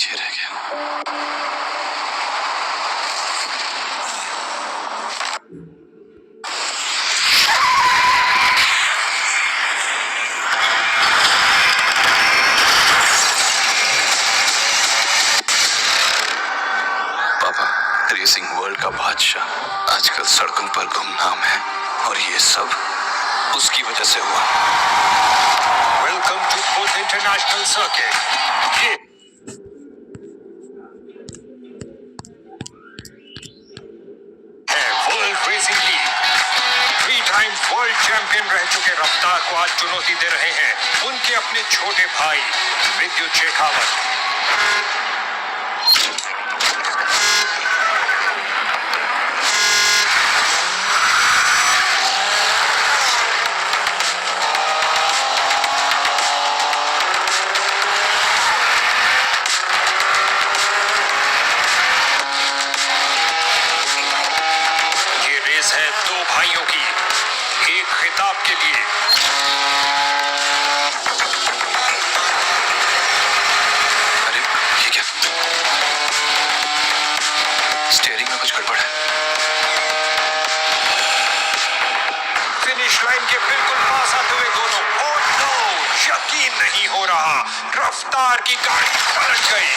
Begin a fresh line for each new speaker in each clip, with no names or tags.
पीछे रह गया। पापा, रेसिंग वर्ल्ड का बादशाह आजकल सड़कों पर गुमनाम है और ये सब उसकी वजह से हुआ।
Welcome to fourth international circuit. ये है world racing league. 3 time world champion रह चुके रफ्तार को आज चुनौती दे रहे हैं उनके अपने छोटे भाई विद्युत शेखावत। ये रेस है 2 भाइयों की, एक खिताब के लिए।
अरे ये क्या? स्टीयरिंग में कुछ गड़बड़ है।
फिनिश लाइन के बिल्कुल पास आते हुए दोनों, ओह नो, यकीन नहीं हो रहा, रफ्तार की गाड़ी पलट गई।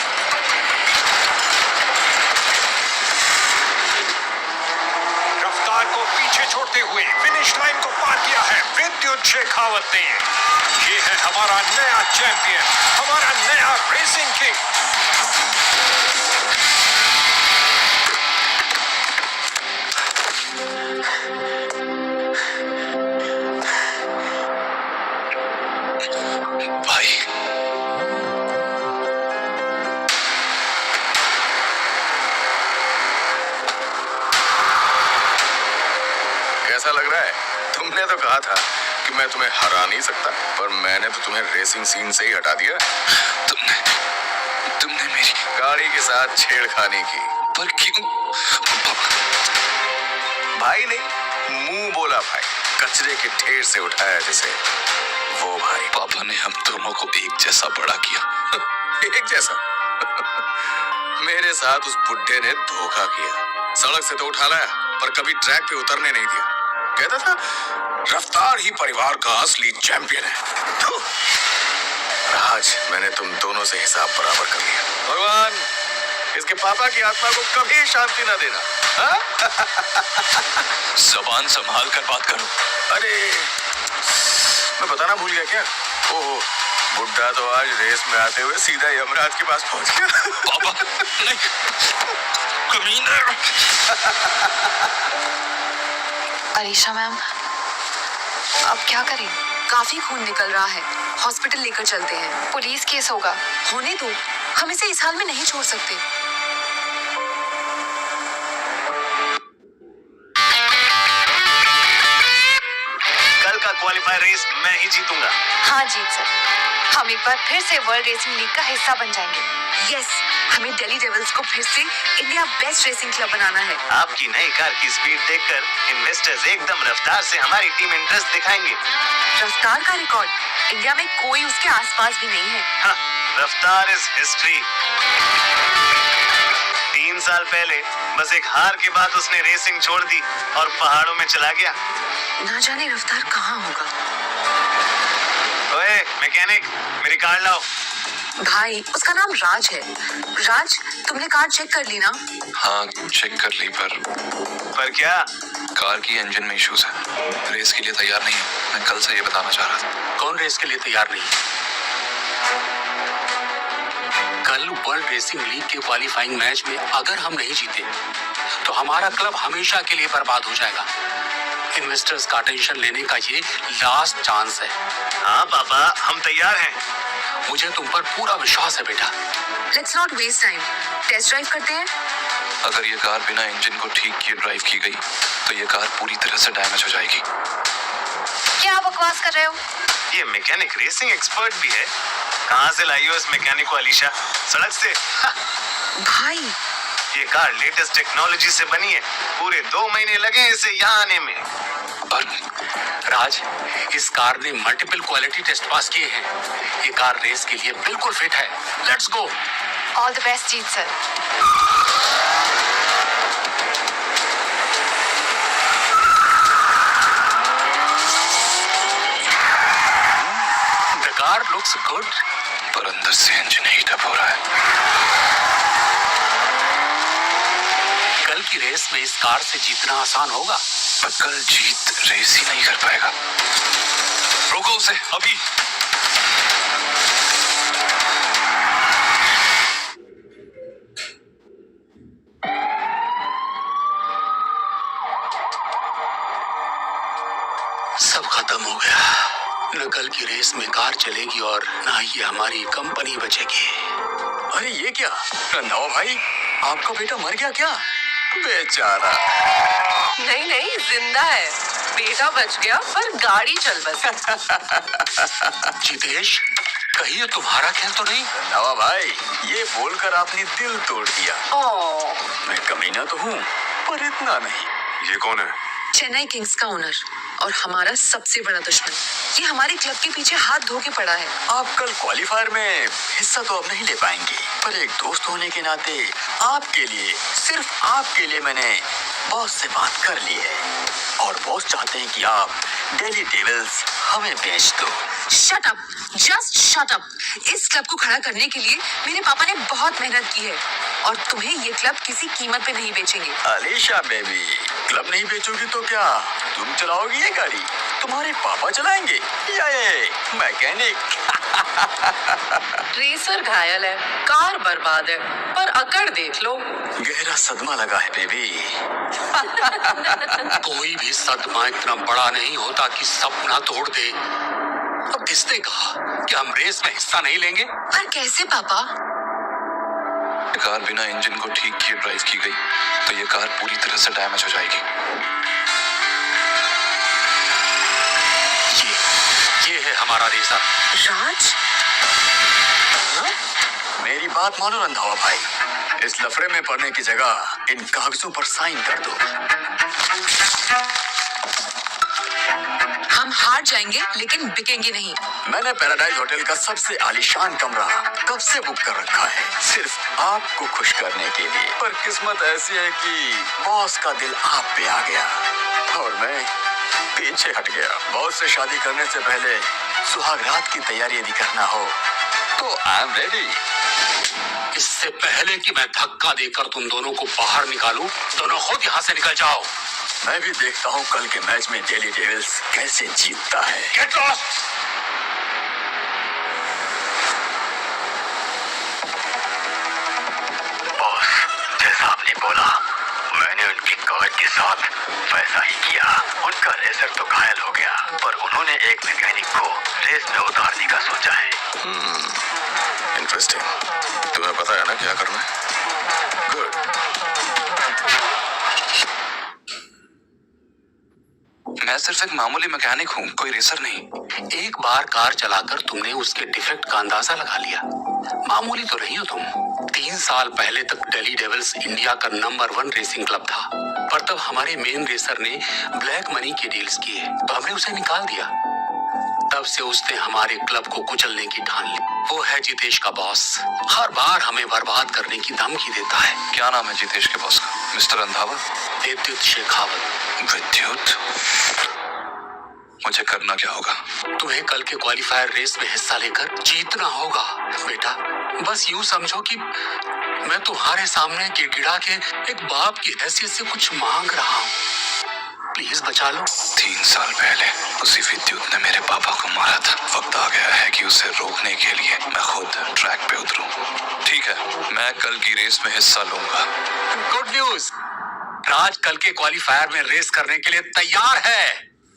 रफ्तार को पीछे छोड़ते हुए फिनिश लाइन को पार किया है विद्युत शेखावत ने। ये है हमारा नया चैंपियन, हमारा नया रेसिंग किंग।
भाई,
कैसा लग रहा है? तुमने तो कहा था कि मैं तुम्हें हरा नहीं सकता, पर मैंने तो तुम्हें रेसिंग सीन से ही हटा दिया।
तुमने मेरी
गाड़ी के साथ छेड़खानी की।
पर क्यों? पापा,
भाई नहीं, मुंह बोला भाई। कचरे के ढेर से उठाया जिसे, वो भाई।
पापा ने हम दोनों को एक जैसा बड़ा किया।
एक जैसा? मेरे साथ उस बुड्ढे ने धोखा किया। सड़क से तो उठा लाया, पर कभी ट्रैक पे उतरने नहीं दिया। कहता था रफ्तार ही परिवार का असली चैंपियन है। और आज मैंने तुम दोनों से हिसाब बराबर कर लिया। भगवान इसके पापा की आत्मा को कभी शांति ना देना। हाँ?
जबान संभाल कर बात करो।
अरे मैं बताना भूल गया क्या? ओहो, बुड्ढा तो आज रेस में आते हुए सीधा यमराज के पास पहुंच गया।
पापा नहीं, कमीना।
अलीशा मैम, अब क्या करें? काफी खून निकल रहा है, हॉस्पिटल लेकर चलते हैं। पुलिस केस होगा। होने दो, हम इसे इस हाल में नहीं छोड़ सकते।
कल का क्वालिफायर रेस मैं ही जीतूंगा।
हाँ जीत सर, हम एक बार फिर से वर्ल्ड रेसिंग लीग का हिस्सा बन जाएंगे। यस, हमें दिल्ली डेविल्स को फिर से इंडिया बेस्ट रेसिंग क्लब बनाना है।
आपकी नई कार की स्पीड देखकर इन्वेस्टर्स एकदम रफ्तार से हमारी टीम इंटरेस्ट दिखाएंगे।
रफ्तार का रिकॉर्ड इंडिया में कोई उसके आसपास भी नहीं है।
हाँ, रफ्तार इज हिस्ट्री। 3 साल पहले बस एक हार के बाद उसने रेसिंग छोड़ दी और पहाड़ों में चला गया।
ना जाने रफ्तार कहाँ होगा।
ओए मैकेनिक, मेरी कार लाओ।
भाई, उसका नाम राज है। राज, तुमने कार चेक कर ली ना?
हाँ, चेक कर ली,
पर क्या?
कार की इंजन में इश्यूज है। रेस के लिए तैयार नहीं है। मैं कल से ये बताना चाह रहा था।
कौन रेस के लिए तैयार नहीं? कल वर्ल्ड रेसिंग लीग के क्वालिफाइंग मैच में अगर हम नहीं जीते तो हमारा क्लब हमेशा के लिए बर्बाद हो जाएगा। इन्वेस्टर्स का अटेंशन लेने का ये लास्ट चांस है।
हाँ पापा, हम तैयार हैं।
मुझे तुम पर पूरा विश्वास है बेटा।
Let's not waste time, test drive करते हैं।
अगर ये कार बिना इंजन को ठीक किए ड्राइव की गई तो ये कार पूरी तरह से डैमेज हो जाएगी।
क्या बकवास कर रहे हो?
ये मैकेनिक रेसिंग एक्सपर्ट भी है। कहाँ से लाई हो इस मैकेनिक को अलीशा? सड़क से?
भाई,
ये कार लेटेस्ट टेक्नोलॉजी से बनी है। पूरे 2 महीने लगे इसे यहाँ आने में।
और राज, इस कार ने मल्टीपल क्वालिटी टेस्ट पास किए हैं। ये कार रेस के लिए बिल्कुल फिट है। Let's go.
All the best Jeet sir.
The car looks good.
पर अंदर से इंजन हीट अप हो रहा है।
कल की रेस में इस कार से जीतना आसान होगा।
पर कल जीत रेस ही नहीं कर पाएगा। रोको उसे अभी।
सब खत्म हो गया। न कल की रेस में कार चलेगी और न ही हमारी कंपनी बचेगी।
अरे ये क्या रंधावा भाई, आपका बेटा मर गया क्या? बेचारा।
नहीं नहीं, जिंदा है। बेटा बच गया पर गाड़ी चल बसी।
जितेश, कहीं ये तुम्हारा खेल तो नहीं?
रंधावा भाई, ये बोलकर आपने दिल तोड़ दिया।
ओह,
मैं कमीना तो हूँ, पर इतना नहीं। ये कौन है?
चेन्नई किंग्स का ओनर और हमारा सबसे बड़ा दुश्मन। ये हमारे क्लब के पीछे हाथ धो के पड़ा है।
आप कल क्वालिफायर में हिस्सा तो अब नहीं ले पाएंगे, पर एक दोस्त होने के नाते आपके लिए, सिर्फ आपके लिए मैंने बॉस से बात कर ली है और बॉस चाहते हैं कि आप दिल्ली डेविल्स हमें बेच दो।
Shut up, just shut up. इस क्लब को खड़ा करने के लिए मेरे पापा ने बहुत मेहनत की है और तुम्हें ये क्लब किसी कीमत पे नहीं बेचेंगे।
अलीशा बेबी, क्लब नहीं बेचोगी तो क्या तुम चलाओगी ये गाड़ी? तुम्हारे पापा चलाएंगे या ये मैकेनिक?
रेसर घायल है, कार बर्बाद है, पर अकड़ देख लो।
गहरा सदमा लगा है बेबी।
कोई भी सदमा इतना बड़ा नहीं होता कि सपना तोड़ दे। अब किसने कहा कि हम रेस में हिस्सा नहीं लेंगे?
पर कैसे पापा?
कार बिना इंजन को ठीक किए ड्राइव की गई तो ये कार पूरी तरह से डैमेज हो जाएगी।
ये है हमारा रेसर।
राज,
मेरी बात मानो रंधावा भाई, इस लफड़े में पड़ने की जगह इन कागजों पर साइन कर दो।
हम हार जाएंगे लेकिन बिकेंगे नहीं।
मैंने पैराडाइज होटल का सबसे आलीशान कमरा कब से बुक कर रखा है, सिर्फ आपको खुश करने के लिए। पर किस्मत ऐसी है कि बॉस का दिल आप पे आ गया और मैं पीछे हट गया। बॉस से शादी करने से पहले सुहाग रात की तैयारी यदि करना हो तो आई एम रेडी।
इससे पहले कि मैं धक्का देकर तुम दोनों को बाहर निकालूं, दोनों खुद यहाँ से निकल जाओ।
मैं भी देखता हूँ कल के मैच में दिल्ली डेविल्स कैसे जीतता है।
Get lost!
बॉस, जैसा आपने बोला, मैंने उनकी कार के साथ वैसा ही किया। उनका रेसर तो घायल हो गया, पर उन्होंने एक मैकेनिक को रेस में उतारने का सोचा है। इंटरेस्टिंग। तुम्हें पता है ना क्या करना है? गुड।
मैं सिर्फ एक मामूली मैकेनिक हूँ, कोई रेसर नहीं।
एक बार कार चलाकर तुमने उसके डिफेक्ट का अंदाजा लगा लिया। मामूली तो नहीं हो तुम। 3 साल पहले तक दिल्ली डेविल्स इंडिया का नंबर 1 रेसिंग क्लब था, पर तब हमारे मेन रेसर ने ब्लैक मनी के डील्स किए तो हमने उसे निकाल दिया। तब से उसने हमारे क्लब को कुचलने की ठान ली। वो है जितेश का बॉस। हर बार हमें बर्बाद करने की धमकी देता है।
क्या नाम है जितेश के बॉस का? मिस्टर रंधावा?
विद्युत शेखावत।
विद्युत? मुझे करना क्या होगा?
तुम्हें कल के क्वालिफायर रेस में हिस्सा लेकर जीतना होगा बेटा। बस यूं समझो कि मैं तुम्हारे सामने गिड़गिड़ा के एक बाप की हैसियत से कुछ मांग रहा हूँ। प्लीज बचा लो।
3 साल पहले उसी विद्युत ने मेरे पापा को मारा था। वक्त आ गया है कि उसे रोकने के लिए मैं खुद ट्रैक पे उतरूं। ठीक है, मैं कल की रेस में हिस्सा लूंगा।
गुड न्यूज, राज कल के क्वालिफायर में रेस करने के लिए तैयार है।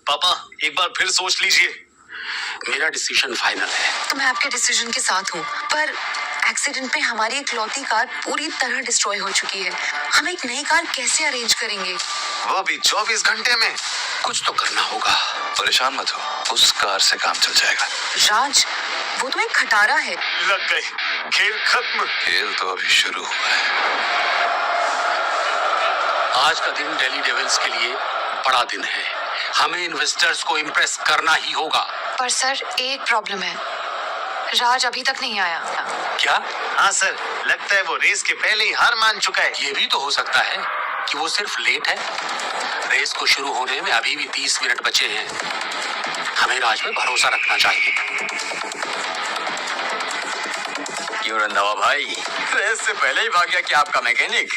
पापा, एक बार फिर सोच लीजिए।
मेरा डिसीजन फाइनल है।
तो मैं आपके डिसीजन के साथ हूँ, पर एक्सीडेंट में हमारी इकलौती कार पूरी तरह डिस्ट्रॉय हो चुकी है। हम एक नई कार कैसे अरेंज करेंगे?
वो भी 24 घंटे में।
कुछ तो करना होगा।
परेशान मत हो, उस कार से काम चल जाएगा।
राज, वो तो एक खटारा है।
लग गए, खेल खत्म।
खेल तो अभी शुरू हुआ है।
आज का दिन दिल्ली डेविल्स के लिए बड़ा दिन है। हमें इन्वेस्टर्स को इम्प्रेस करना ही होगा।
पर सर, एक प्रॉब्लम है, राज अभी तक नहीं आया।
क्या?
हाँ सर, लगता है वो रेस के पहले ही हार मान चुका है।
ये भी तो हो सकता है कि वो सिर्फ लेट है। रेस को शुरू होने में अभी भी 30 मिनट बचे हैं। हमें राज पे भरोसा रखना चाहिए।
क्यों रंधावा भाई, रेस से पहले ही भाग गया क्या आपका मैकेनिक?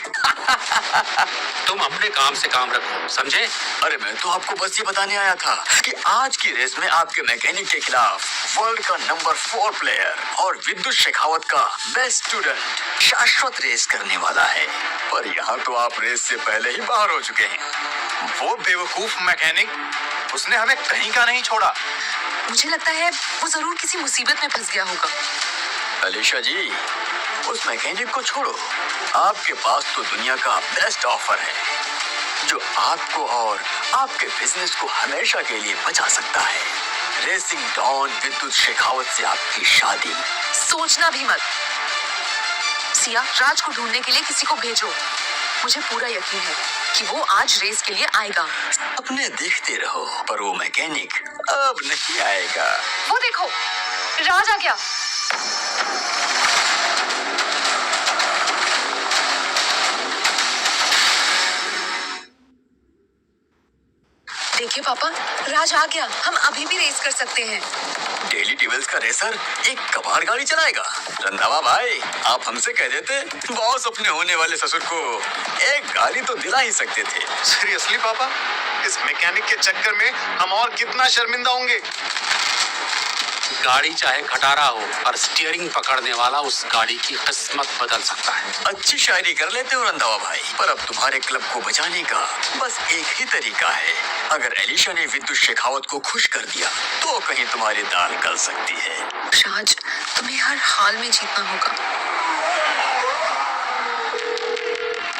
तुम अपने काम से काम रखो, समझे?
अरे मैं तो आपको बस ये बताने आया था कि आज की रेस में आपके मैकेनिक के खिलाफ वर्ल्ड का नंबर 4 प्लेयर और विद्युत शेखावत का बेस्ट स्टूडेंट शाश्वत रेस करने वाला है। पर यहाँ तो आप रेस से पहले ही बाहर हो चुके हैं। वो बेवकूफ मैकेनिक, उसने हमें कहीं का नहीं छोड़ा।
मुझे लगता है वो जरूर किसी मुसीबत में फंस गया होगा।
अलीशा जी, उस मैकेनिक को छोड़ो। आपके पास तो दुनिया का बेस्ट ऑफर है जो आपको और आपके बिजनेस को हमेशा के लिए बचा सकता है। रेसिंग डॉन विद्युत शेखावत से आपकी शादी।
सोचना भी मत। सिया, राज को ढूंढने के लिए किसी को भेजो। मुझे पूरा यकीन है कि वो आज रेस के लिए आएगा।
अपने देखते रहो, पर वो मैकेनिक अब नहीं आएगा।
वो देखो, राज आ गया। देखिए पापा, राज आ गया। हम अभी भी रेस कर सकते हैं।
डेली टेबल्स का रेसर एक कबाड़ गाड़ी चलाएगा? रंधावा भाई, आप हमसे कह देते, बॉस अपने होने वाले ससुर को एक गाड़ी तो दिला ही सकते थे।
सीरियसली पापा, इस मैकेनिक के चक्कर में हम और कितना शर्मिंदा होंगे।
गाड़ी चाहे खटारा हो, पर स्टीयरिंग पकड़ने वाला उस गाड़ी की किस्मत बदल सकता है।
अच्छी शायरी कर लेते हो रंधावा भाई, पर अब तुम्हारे क्लब को बचाने का बस एक ही तरीका है। अगर एलिशा ने विद्युत शेखावत को खुश कर दिया तो कहीं तुम्हारी दाल गल सकती है।
राज, तुम्हें हर हाल में जीतना होगा।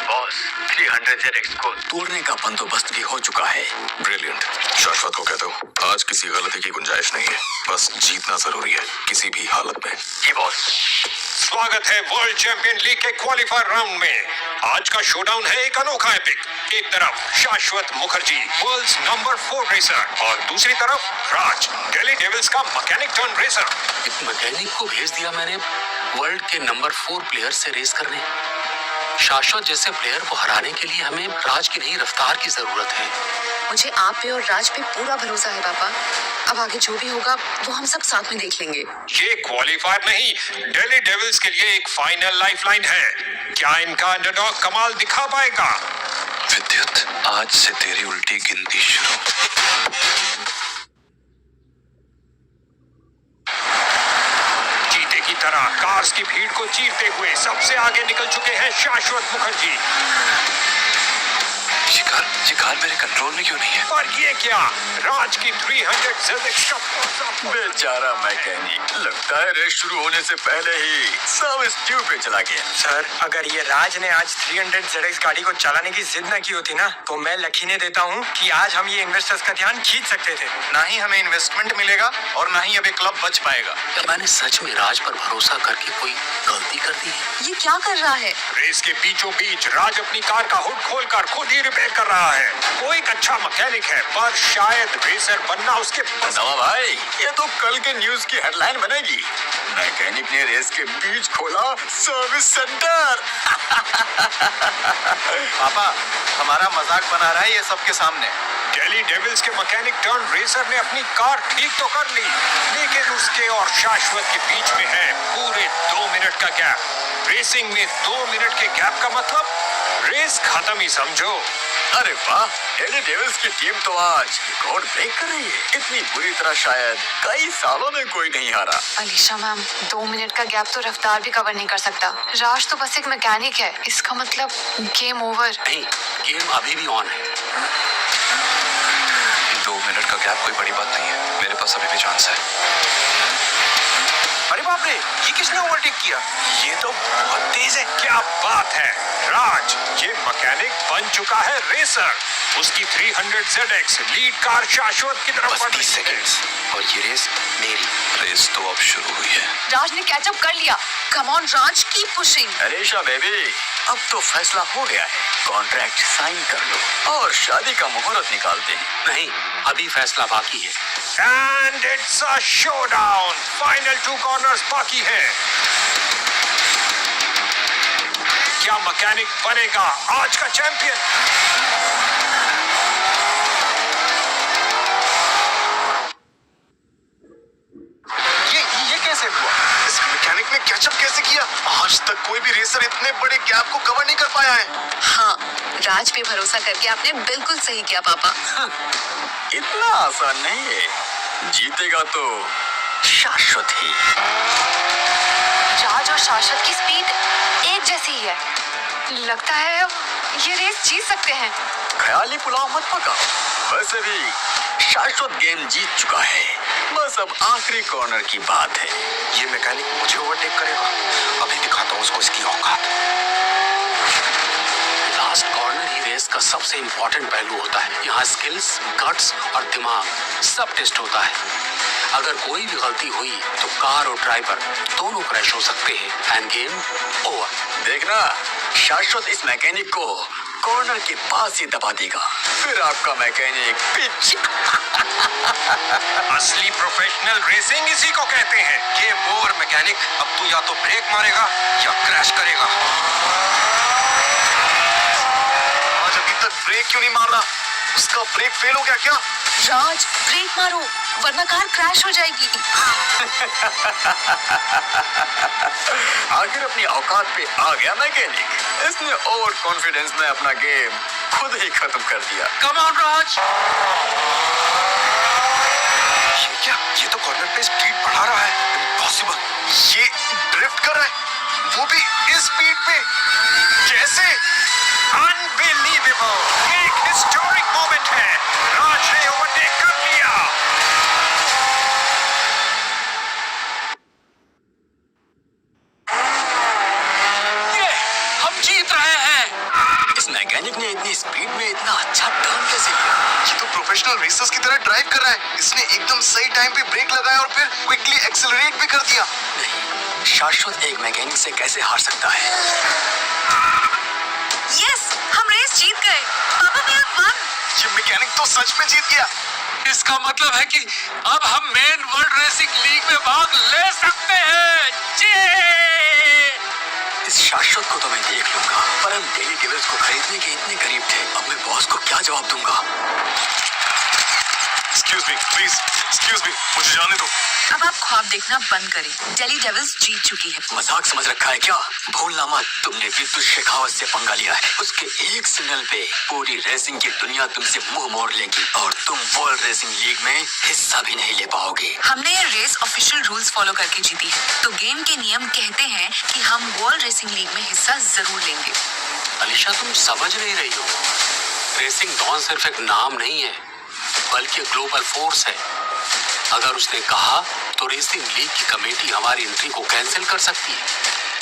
बॉस, 300ZX को तोड़ने का बंदोबस्त भी हो चुका है।
ब्रिलियंट। शाश्वत को कह दो, आज किसी गलती की गुंजाइश नहीं है, बस जीतना जरूरी है किसी भी हालत में।
जी बॉस।
स्वागत है वर्ल्ड चैंपियन लीग के क्वालिफायर राउंड में। आज का शोडाउन है एक अनोखा एपिक। एक तरफ शाश्वत मुखर्जी, वर्ल्ड्स नंबर 4 रेसर, और दूसरी तरफ राज, डेली डेविल्स का मैकेनिक टर्न रेसर।
एक मैकेनिक को भेज दिया मैंने वर्ल्ड के नंबर 4 प्लेयर से रेस करने। शाश्वत जैसे प्लेयर को हराने के लिए हमें राज की नई रफ्तार की जरूरत है।
मुझे आप पे और राज पे पूरा भरोसा है पापा। अब आगे जो भी होगा वो हम सब साथ में देख लेंगे।
ये क्वालिफायर नहीं, डेली डेविल्स के लिए एक फाइनल लाइफलाइन है। क्या इनका अंडरडॉग कमाल दिखा पाएगा?
विद्युत, आज से तेरी उल्टी गिनती शुरू।
चीते की तरह कार्स की भीड़ को चीरते हुए सबसे आगे निकल चुके हैं शाश्वत मुखर्जी।
ये कार मेरे कंट्रोल में क्यों नहीं है?
और ये क्या, राज की 300ZX का
बेचारा मैकेनिक, लगता है रेस शुरू होने से पहले ही सर्विस ड्यू पे चला गया।
सर, अगर ये राज ने आज 300ZX गाड़ी को चलाने की जिद न की होती ना, तो मैं लकीने देता हूँ कि आज हम ये इन्वेस्टर्स का ध्यान खींच सकते थे।
ना ही हमें इन्वेस्टमेंट मिलेगा और ना ही अभी क्लब बच पाएगा।
क्या मैंने सच में राज पर भरोसा करके कोई गलती कर दी है?
ये क्या कर रहा है?
रेस के बीचों बीच राज अपनी कार का हुड खोलकर खुद ही रिपेयर कर रहा है। वो एक अच्छा मैकेनिक है, पर शायद रेसर बनना उसके
रंधावा भाई, ये तो कल के न्यूज की हेडलाइन बनेगी। मैकेनिक ने रेस के बीच खोला सर्विस सेंटर।
पापा, हमारा मजाक बना रहा है ये सबके सामने।
डेली डेविल्स के मैकेनिक टर्न रेसर ने अपनी कार ठीक तो कर ली, लेकिन उसके और शाश्वत के बीच में है पूरे 2 मिनट का गैप। रेसिंग में 2 मिनट के गैप का मतलब रेस खत्म ही समझो।
अरे वाह, डेली डेविल्स की टीम तो आज रिकॉर्ड ब्रेक कर रही है। इतनी बुरी तरह शायद कई सालों में कोई नहीं हारा।
अलीशा मैम, 2 मिनट का गैप तो रफ्तार भी कवर नहीं कर सकता। राज तो बस एक मैकेनिक है, इसका मतलब गेम ओवर।
नहीं, गेम अभी भी ऑन है।
2 मिनट का गैप कोई बड़ी बात नहीं है, मेरे पास अभी भी चांस है।
अरे बाप रे, ये किसने ओवरटेक किया? ये तो बहुत तेज है।
क्या बात है राज, ये मैकेनिक बन चुका है रेसर। उसकी 300ZX लीड कार शाश्वत की तरफ
बस 30 सेकेंड्स और ये रेस मेरी। रेस तो अब शुरू हुई है।
राज ने कैचअप कर लिया। Come on Raj, keep pushing.
Alisha baby, अब तो फैसला हो गया है। कॉन्ट्रैक्ट साइन कर लो और शादी का मुहूर्त निकालते हैं।
नहीं, अभी फैसला बाकी है।
And it's a showdown. Final 2 corners बाकी हैं। क्या मैकेनिक बनेगा आज का चैंपियन?
ये कैसे हुआ? इस मैकेनिक ने कैचअप कैसे किया? आज तक कोई भी रेसर इतने बड़े गैप को कवर नहीं कर पाया है।
हाँ, राज पे भरोसा करके आपने बिल्कुल सही किया पापा।
इतना आसान नहीं है, जीतेगा तो शाश्वत ही।
राज और शाश्वत की स्पीड एक जैसी ही है। लगता है ये रेस जीत सकते हैं।
ख्याली पुलाव मत पकाओ। वैसे भी शाश्वत गेम जीत चुका है, बस अब आखिरी कॉर्नर की बात है।
ये मैकेनिक मुझे ओवरटेक करेगा, अभी दिखाता हूँ उसको इसकी औकात।
लास्ट कॉर्नर ही रेस का सबसे इम्पोर्टेंट पहलू होता है। यहाँ स्किल्स, गट्स और दिमाग सब टेस्ट होता है। अगर कोई भी गलती हुई तो कार और ड्राइवर दोनों क्रैश हो सकते हैं एंड गेम ओवर।
देखना, शाश्वत इस मैकेनिक को कॉर्नर के पास ही दबा देगा, फिर आपका मैकेनिक पिच।
असली प्रोफेशनल रेसिंग इसी को कहते हैं। गेम ओवर मैकेनिक, अब तू या तो ब्रेक मारेगा या क्रैश करेगा।
आज अभी तक ब्रेक क्यों नहीं मार रहा? उसका ब्रेक फेल हो गया क्या?
राज, ब्रेक मारो वरना कार क्रैश हो जाएगी।
आखिर अपनी औकात पे आ गया मैकेनिक। इसने ओवर कॉन्फिडेंस में अपना गेम खुद ही खत्म कर दिया।
कम ऑन राज।
ये क्या? ये तो कॉर्नर पे स्पीड बढ़ा रहा है। इम्पॉसिबल।
ये ड्रिफ्ट कर रहा है, वो भी इस स्पीड पे। कैसे?
अनबिलीवेबल! एक हिस्टोरिक मोमेंट है। राज ने ओवरटेक कर लिया।
हम जीत रहे हैं।
इस मैकेनिक ने इतनी स्पीड में इतना अच्छा टर्न कैसे लिया? ये तो प्रोफेशनल रेसर्स की तरह ड्राइव कर रहा है। इसने एकदम सही टाइम पे ब्रेक लगाया और फिर क्विकली एक्सेलरेट भी कर दिया। नहीं, शाश्वत एक मैकेनिक से कैसे हार सकता है?
यस, हम रेस जीत गए। पापा we have won।
ये मैकेनिक तो सच में जीत गया।
इसका मतलब है कि अब हम मेन वर्ल्ड रेसिंग लीग में भाग ले सकते हैं।
इस शाश्वत को तो मैं देख लूंगा, पर हम डेली डेविल्स को खरीदने के इतने करीब थे। अब मैं बॉस को क्या जवाब दूंगा? Excuse me, please, excuse me, मुझे जाने दो।
अब आप ख्वाब देखना बंद करें। डेली डेविल्स जीत चुकी है।
मजाक समझ रखा है क्या? भूलना मत, तुमने विद्युत शेखावत से पंगा लिया है। उसके एक सिग्नल पे पूरी रेसिंग की दुनिया तुमसे मुंह मोड़ लेगी और तुम वर्ल्ड रेसिंग लीग में हिस्सा भी नहीं ले पाओगे।
हमने ये रेस ऑफिशियल रूल्स फॉलो करके जीती है, तो गेम के नियम कहते हैं कि हम वर्ल्ड रेसिंग लीग में हिस्सा जरूर लेंगे।
अलीशा, तुम समझ नहीं रही हो। रेसिंग डॉन सिर्फ एक नाम नहीं है, बल्कि ग्लोबल फोर्स है। अगर उसने कहा तो रेसिंग लीग की कमेटी हमारी एंट्री को कैंसिल कर सकती है।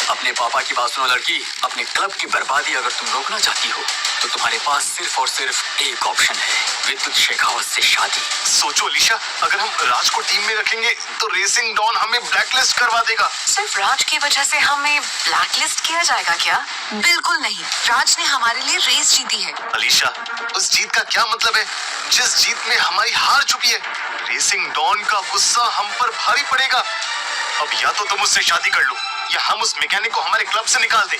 अपने पापा की बात सुनो लड़की, अपने क्लब की बर्बादी अगर तुम रोकना चाहती हो तो तुम्हारे पास सिर्फ और सिर्फ एक ऑप्शन है, विद्युत शेखावत से शादी। सोचो अलीशा, अगर हम राज को टीम में रखेंगे तो रेसिंग डॉन हमें ब्लैकलिस्ट करवा देगा।
सिर्फ राज की वजह से हमें ब्लैकलिस्ट किया जाएगा क्या? बिल्कुल नहीं, राज ने हमारे लिए रेस जीती है।
अलीशा, उस जीत का क्या मतलब है जिस जीत में हमारी हार चुकी है? रेसिंग डॉन का गुस्सा हम पर भारी पड़ेगा। अब या तो तुम उससे शादी कर लो या हम उस मैकेनिक को हमारे क्लब से निकाल दें।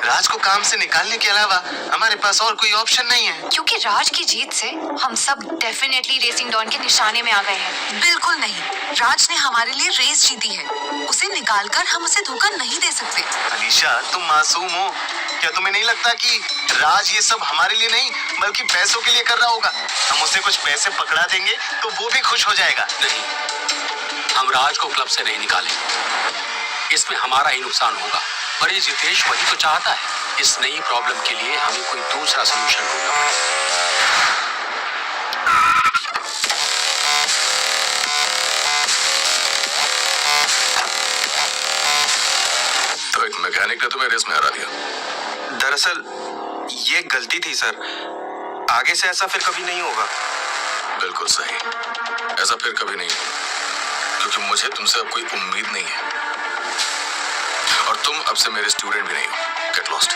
राज को काम से निकालने के अलावा हमारे पास और कोई ऑप्शन नहीं है।
क्योंकि राज की जीत से हम सब डेफिनेटली रेसिंग डॉन के निशाने में आ गए हैं। बिल्कुल नहीं, राज ने हमारे लिए रेस जीती है, उसे निकालकर हम उसे धोखा नहीं दे सकते।
अलीशा, तुम मासूम हो। क्या तुम्हें नहीं लगता कि राज ये सब हमारे लिए नहीं बल्कि पैसों के लिए कर रहा होगा? हम उसे कुछ पैसे पकड़ा देंगे तो वो भी खुश हो जाएगा।
नहीं, हम राज को क्लब से नहीं निकालेंगे। इसमें हमारा ही नुकसान होगा। और ये जितेश वही तो चाहता है। इस नई प्रॉब्लम के लिए हमें कोई दूसरा सलूशन होगा।
तो एक मैकेनिक ने तुम्हें रेस में हरा दिया?
दरअसल ये गलती थी सर, आगे से ऐसा फिर कभी नहीं होगा।
बिल्कुल सही, ऐसा फिर कभी नहीं होगा, क्योंकि मुझे तुमसे अब कोई उम्मीद नहीं है और तुम अब से मेरे स्टूडेंट भी नहीं हो। Get lost.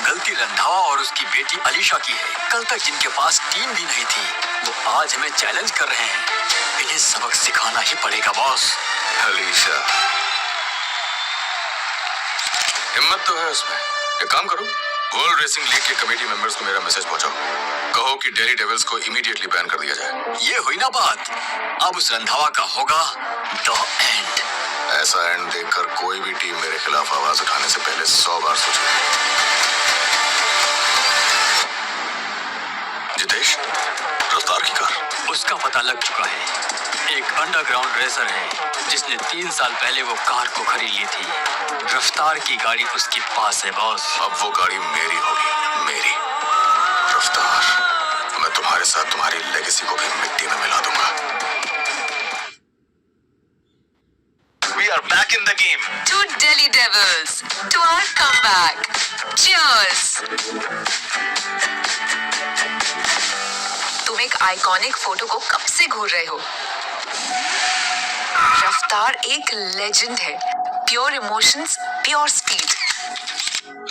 गलती रंधावा और उसकी बेटी अलीशा की है। कल तक जिनके पास टीम भी नहीं थी वो आज हमें चैलेंज कर रहे हैं।
इन्हें सबक सिखाना ही पड़ेगा बॉस।
अलीशा, हिम्मत तो है उसमें। एक काम करो, वर्ल्ड रेसिंग लीग के कमेटी मेंबर्स को मेरा मैसेज पहुंचाओ। कहो कि डेली डेविल्स को इमीडिएटली बैन कर दिया जाए।
ये हुई ना बात, अब उस रंधावा का होगा द एंड।
ऐसा एंड देखकर कोई भी टीम मेरे खिलाफ आवाज उठाने से पहले 100 बार सोचे। जितेश, रफ्तार की कार।
उसका पता लग चुका है। एक अंडरग्राउंड रेसर है जिसने 3 साल पहले वो कार को खरीद ली थी। रफ्तार की गाड़ी उसके पास है बॉस।
अब वो गाड़ी मेरी होगी, मेरी। रफ्तार, मैं तुम्हारे साथ तुम्हारी लेगेसी को भी मिट्टी में मिला दूंगा।
We are back in the game.
To Delhi Devils, to our comeback. Cheers! तुम एक आइकॉनिक फोटो को कब से घूर रहे हो? रफ्तार एक लेजेंड है, pure emotions, pure speed.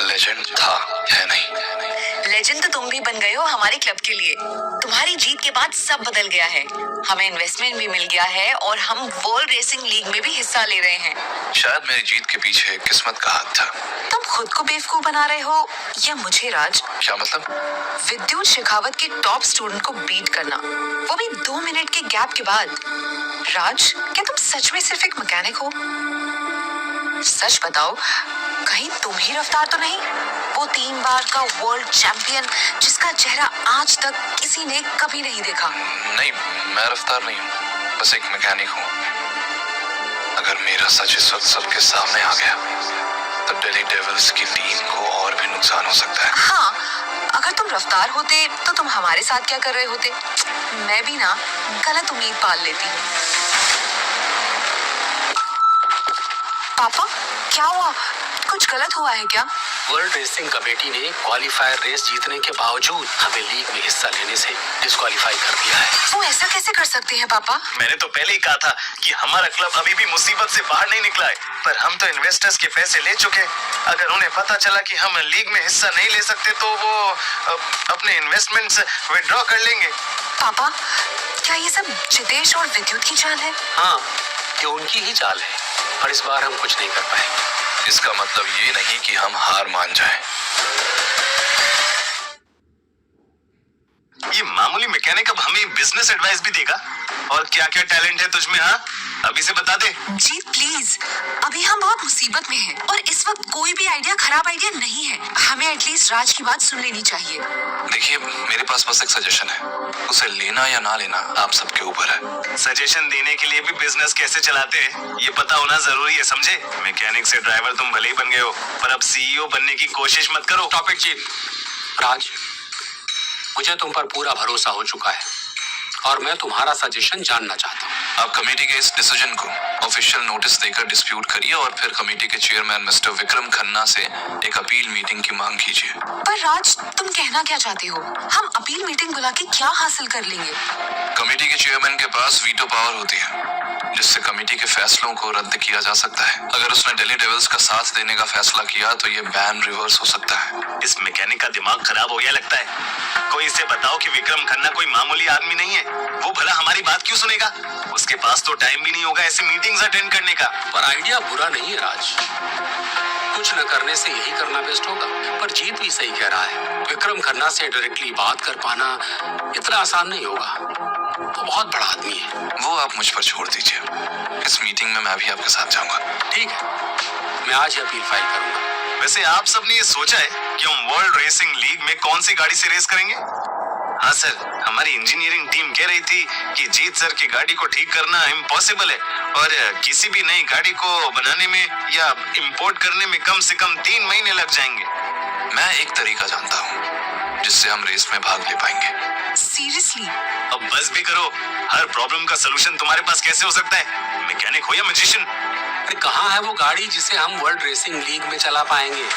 Legend था, है नहीं।
लेजेंड तो तुम भी बन गए हो हमारे क्लब के लिए। तुम्हारी जीत के बाद सब बदल गया है। हमें इन्वेस्टमेंट भी मिल गया है और हम वर्ल्ड रेसिंग लीग में भी हिस्सा ले रहे हैं।
शायद मेरी जीत के पीछे किस्मत का हाथ था।
तुम खुद को बेवकूफ बना रहे हो या मुझे राज?
क्या मतलब?
विद्युत शेखावत के टॉप स्टूडेंट को बीट करना, वो भी 2 मिनट के गैप के बाद। राज, क्या तुम सच में सिर्फ एक मैकेनिक हो? सच बताओ, कहीं तुम ही रफ्तार तो नहीं? वो 3 बार का वर्ल्ड चैंपियन जिसका चेहरा आज तक किसी ने कभी नहीं देखा।
नहीं, मैं रफ्तार नहीं हूँ, बस एक मैकेनिक हूँ। अगर मेरा सच इस वक्त सबके सामने आ गया तो दिल्ली डेविल्स की टीम को और भी नुकसान हो सकता है।
हाँ, अगर तुम रफ्तार होते तो तुम हमारे साथ क्या कर रहे होते? मैं भी ना गलत उम्मीद पाल लेती हूँ। पापा, क्या हुआ? कुछ गलत हुआ है क्या?
वर्ल्ड रेसिंग कमेटी ने क्वालिफायर रेस जीतने के बावजूद हमें लीग में हिस्सा लेने से डिस्क्वालीफाई कर दिया है।
वो ऐसा कैसे कर सकते हैं पापा?
मैंने तो पहले ही कहा था कि हमारा क्लब अभी भी मुसीबत से बाहर नहीं निकला है, पर हम तो इन्वेस्टर्स के पैसे ले चुके। अगर उन्हें पता चला कि हम लीग में हिस्सा नहीं ले सकते तो वो अपने इन्वेस्टमेंट्स विड्रॉ कर लेंगे।
पापा, क्या ये सब जितेश और विद्युत की चाल है?
हाँ, ये उनकी ही चाल है, पर इस बार हम कुछ नहीं कर पाए।
इसका मतलब ये नहीं कि हम हार मान जाएं।
ये मामूली मैकेनिक अब हमें बिजनेस एडवाइस भी देगा। और क्या क्या टैलेंट है तुझमें? हाँ, अभी से बता दे।
जी प्लीज, अभी हम बहुत मुसीबत में हैं और इस वक्त कोई भी आइडिया खराब आइडिया नहीं है। हमें एटलीस्ट राज की बात सुन लेनी चाहिए।
देखिए, मेरे पास बस एक सजेशन है, उसे लेना या ना लेना आप सबके ऊपर है।
सजेशन देने के लिए भी बिजनेस कैसे चलाते हैं ये पता होना जरूरी है, समझे? मैकेनिक से ड्राइवर तुम भले ही बन गए हो, पर अब सीईओ बनने की कोशिश मत करो।
Topic change. राज, मुझे तुम पर पूरा भरोसा हो चुका है और मैं तुम्हारा सजेशन जानना चाहता हूँ।
आप कमेटी के इस डिसीजन को ऑफिशियल नोटिस देकर डिस्प्यूट करिए और फिर कमेटी के चेयरमैन मिस्टर विक्रम खन्ना से एक अपील मीटिंग की मांग कीजिए।
पर राज, तुम कहना क्या चाहते हो? हम अपील मीटिंग बुला के क्या हासिल कर लेंगे?
कमेटी के चेयरमैन के पास वीटो पावर होती है, जिससे कमेटी के फैसलों को रद्द किया जा सकता है। अगर उसने दिल्ली डेविल्स का साथ देने का फैसला किया तो ये बैन रिवर्स हो सकता है।
इस मैकेनिक का दिमाग खराब हो गया लगता है। कोई इसे बताओ कि विक्रम खन्ना कोई मामूली आदमी नहीं है। वो भला हमारी बात क्यों सुनेगा? उसके पास तो टाइम भी नहीं होगा ऐसी मीटिंग्स अटेंड करने का।
पर आइडिया बुरा नहीं है राज, कुछ न करने से यही करना बेस्ट होगा। पर जीत भी सही कह रहा है, विक्रम खन्ना से डायरेक्टली बात कर पाना इतना आसान नहीं होगा। वो बहुत बड़ा आदमी है।
वो आप मुझ पर छोड़ दीजिए, इस मीटिंग में मैं भी आपके साथ जाऊंगा।
ठीक है, मैं आज ही अपील फाइल करूंगा।
वैसे आप सबने ये सोचा है कि हम वर्ल्ड रेसिंग लीग में कौन सी गाड़ी से रेस करेंगे? हाँ सर, हमारी इंजीनियरिंग टीम कह रही थी कि जीत सर की गाड़ी को ठीक करना इम्पॉसिबल है और किसी भी नई गाड़ी को बनाने में या इंपोर्ट करने में कम से कम 3 महीने लग जाएंगे।
मैं एक तरीका जानता हूँ जिससे हम रेस में भाग ले पाएंगे।
सीरियसली?
अब बस भी करो, हर प्रॉब्लम का सलूशन तुम्हारे पास कैसे हो सकता है? मैकेनिक हो या मैजिशियन?
अरे कहाँ है वो गाड़ी जिसे हम वर्ल्ड रेसिंग लीग में चला पाएंगे?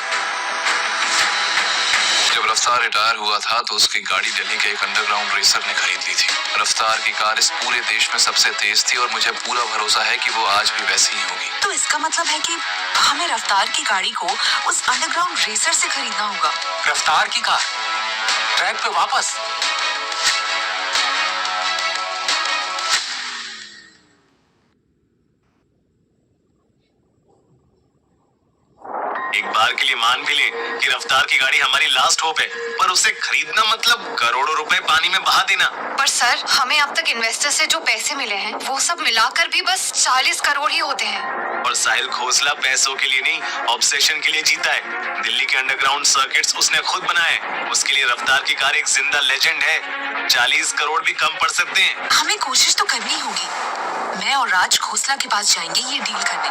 जब रफ्तार रिटायर हुआ था तो उसकी गाड़ी दिल्ली के एक अंडरग्राउंड रेसर ने खरीद ली थी। रफ्तार की कार इस पूरे देश में सबसे तेज थी और मुझे पूरा भरोसा है कि वो आज भी वैसी ही होगी।
तो इसका मतलब है कि हमें रफ्तार की गाड़ी को उस अंडरग्राउंड रेसर से खरीदना होगा।
रफ्तार की कार ट्रैक पे वापस?
एक बार के लिए मान भी ले कि रफ्तार की गाड़ी हमारी लास्ट होप है, पर उसे खरीदना मतलब करोड़ों रुपए पानी में बहा देना।
पर सर, हमें अब तक इन्वेस्टर से जो पैसे मिले हैं वो सब मिलाकर भी बस 40 करोड़ ही होते हैं।
और साहिल खोसला पैसों के लिए नहीं, ऑब्सेशन के लिए जीता है। दिल्ली के अंडरग्राउंड सर्किट्स उसने खुद बनाए। उसके लिए रफ्तार की कार एक जिंदा लेजेंड है। 40 करोड़ भी कम पड़ सकते हैं।
हमें कोशिश तो करनी होगी। मैं और राज खोसला के पास जाएंगे ये डील करने।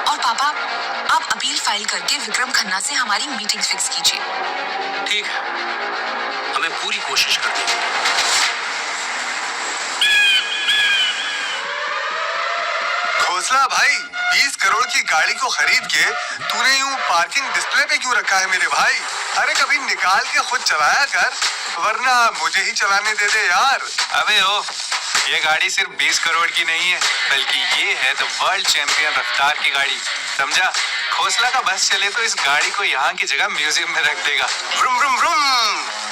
और पापा, आप अपील फाइल करके विक्रम खन्ना से हमारी मीटिंग फिक्स कीजिए।
ठीक है, हमें पूरी कोशिश करनी है।
खोसला भाई, 20 करोड़ की गाड़ी को खरीद के तूने यूं पार्किंग डिस्प्ले पे क्यों रखा है मेरे भाई? अरे कभी निकाल के खुद चलाया कर, वरना मुझे ही चलाने दे दे यार।
अबे ओ, ये गाड़ी सिर्फ 20 करोड़ की नहीं है, बल्कि ये है द वर्ल्ड चैंपियन रफ्तार की गाड़ी, समझा? खोसला का बस चले तो इस गाड़ी को यहाँ की जगह म्यूजियम में रख देगा।
Vroom vroom vroom.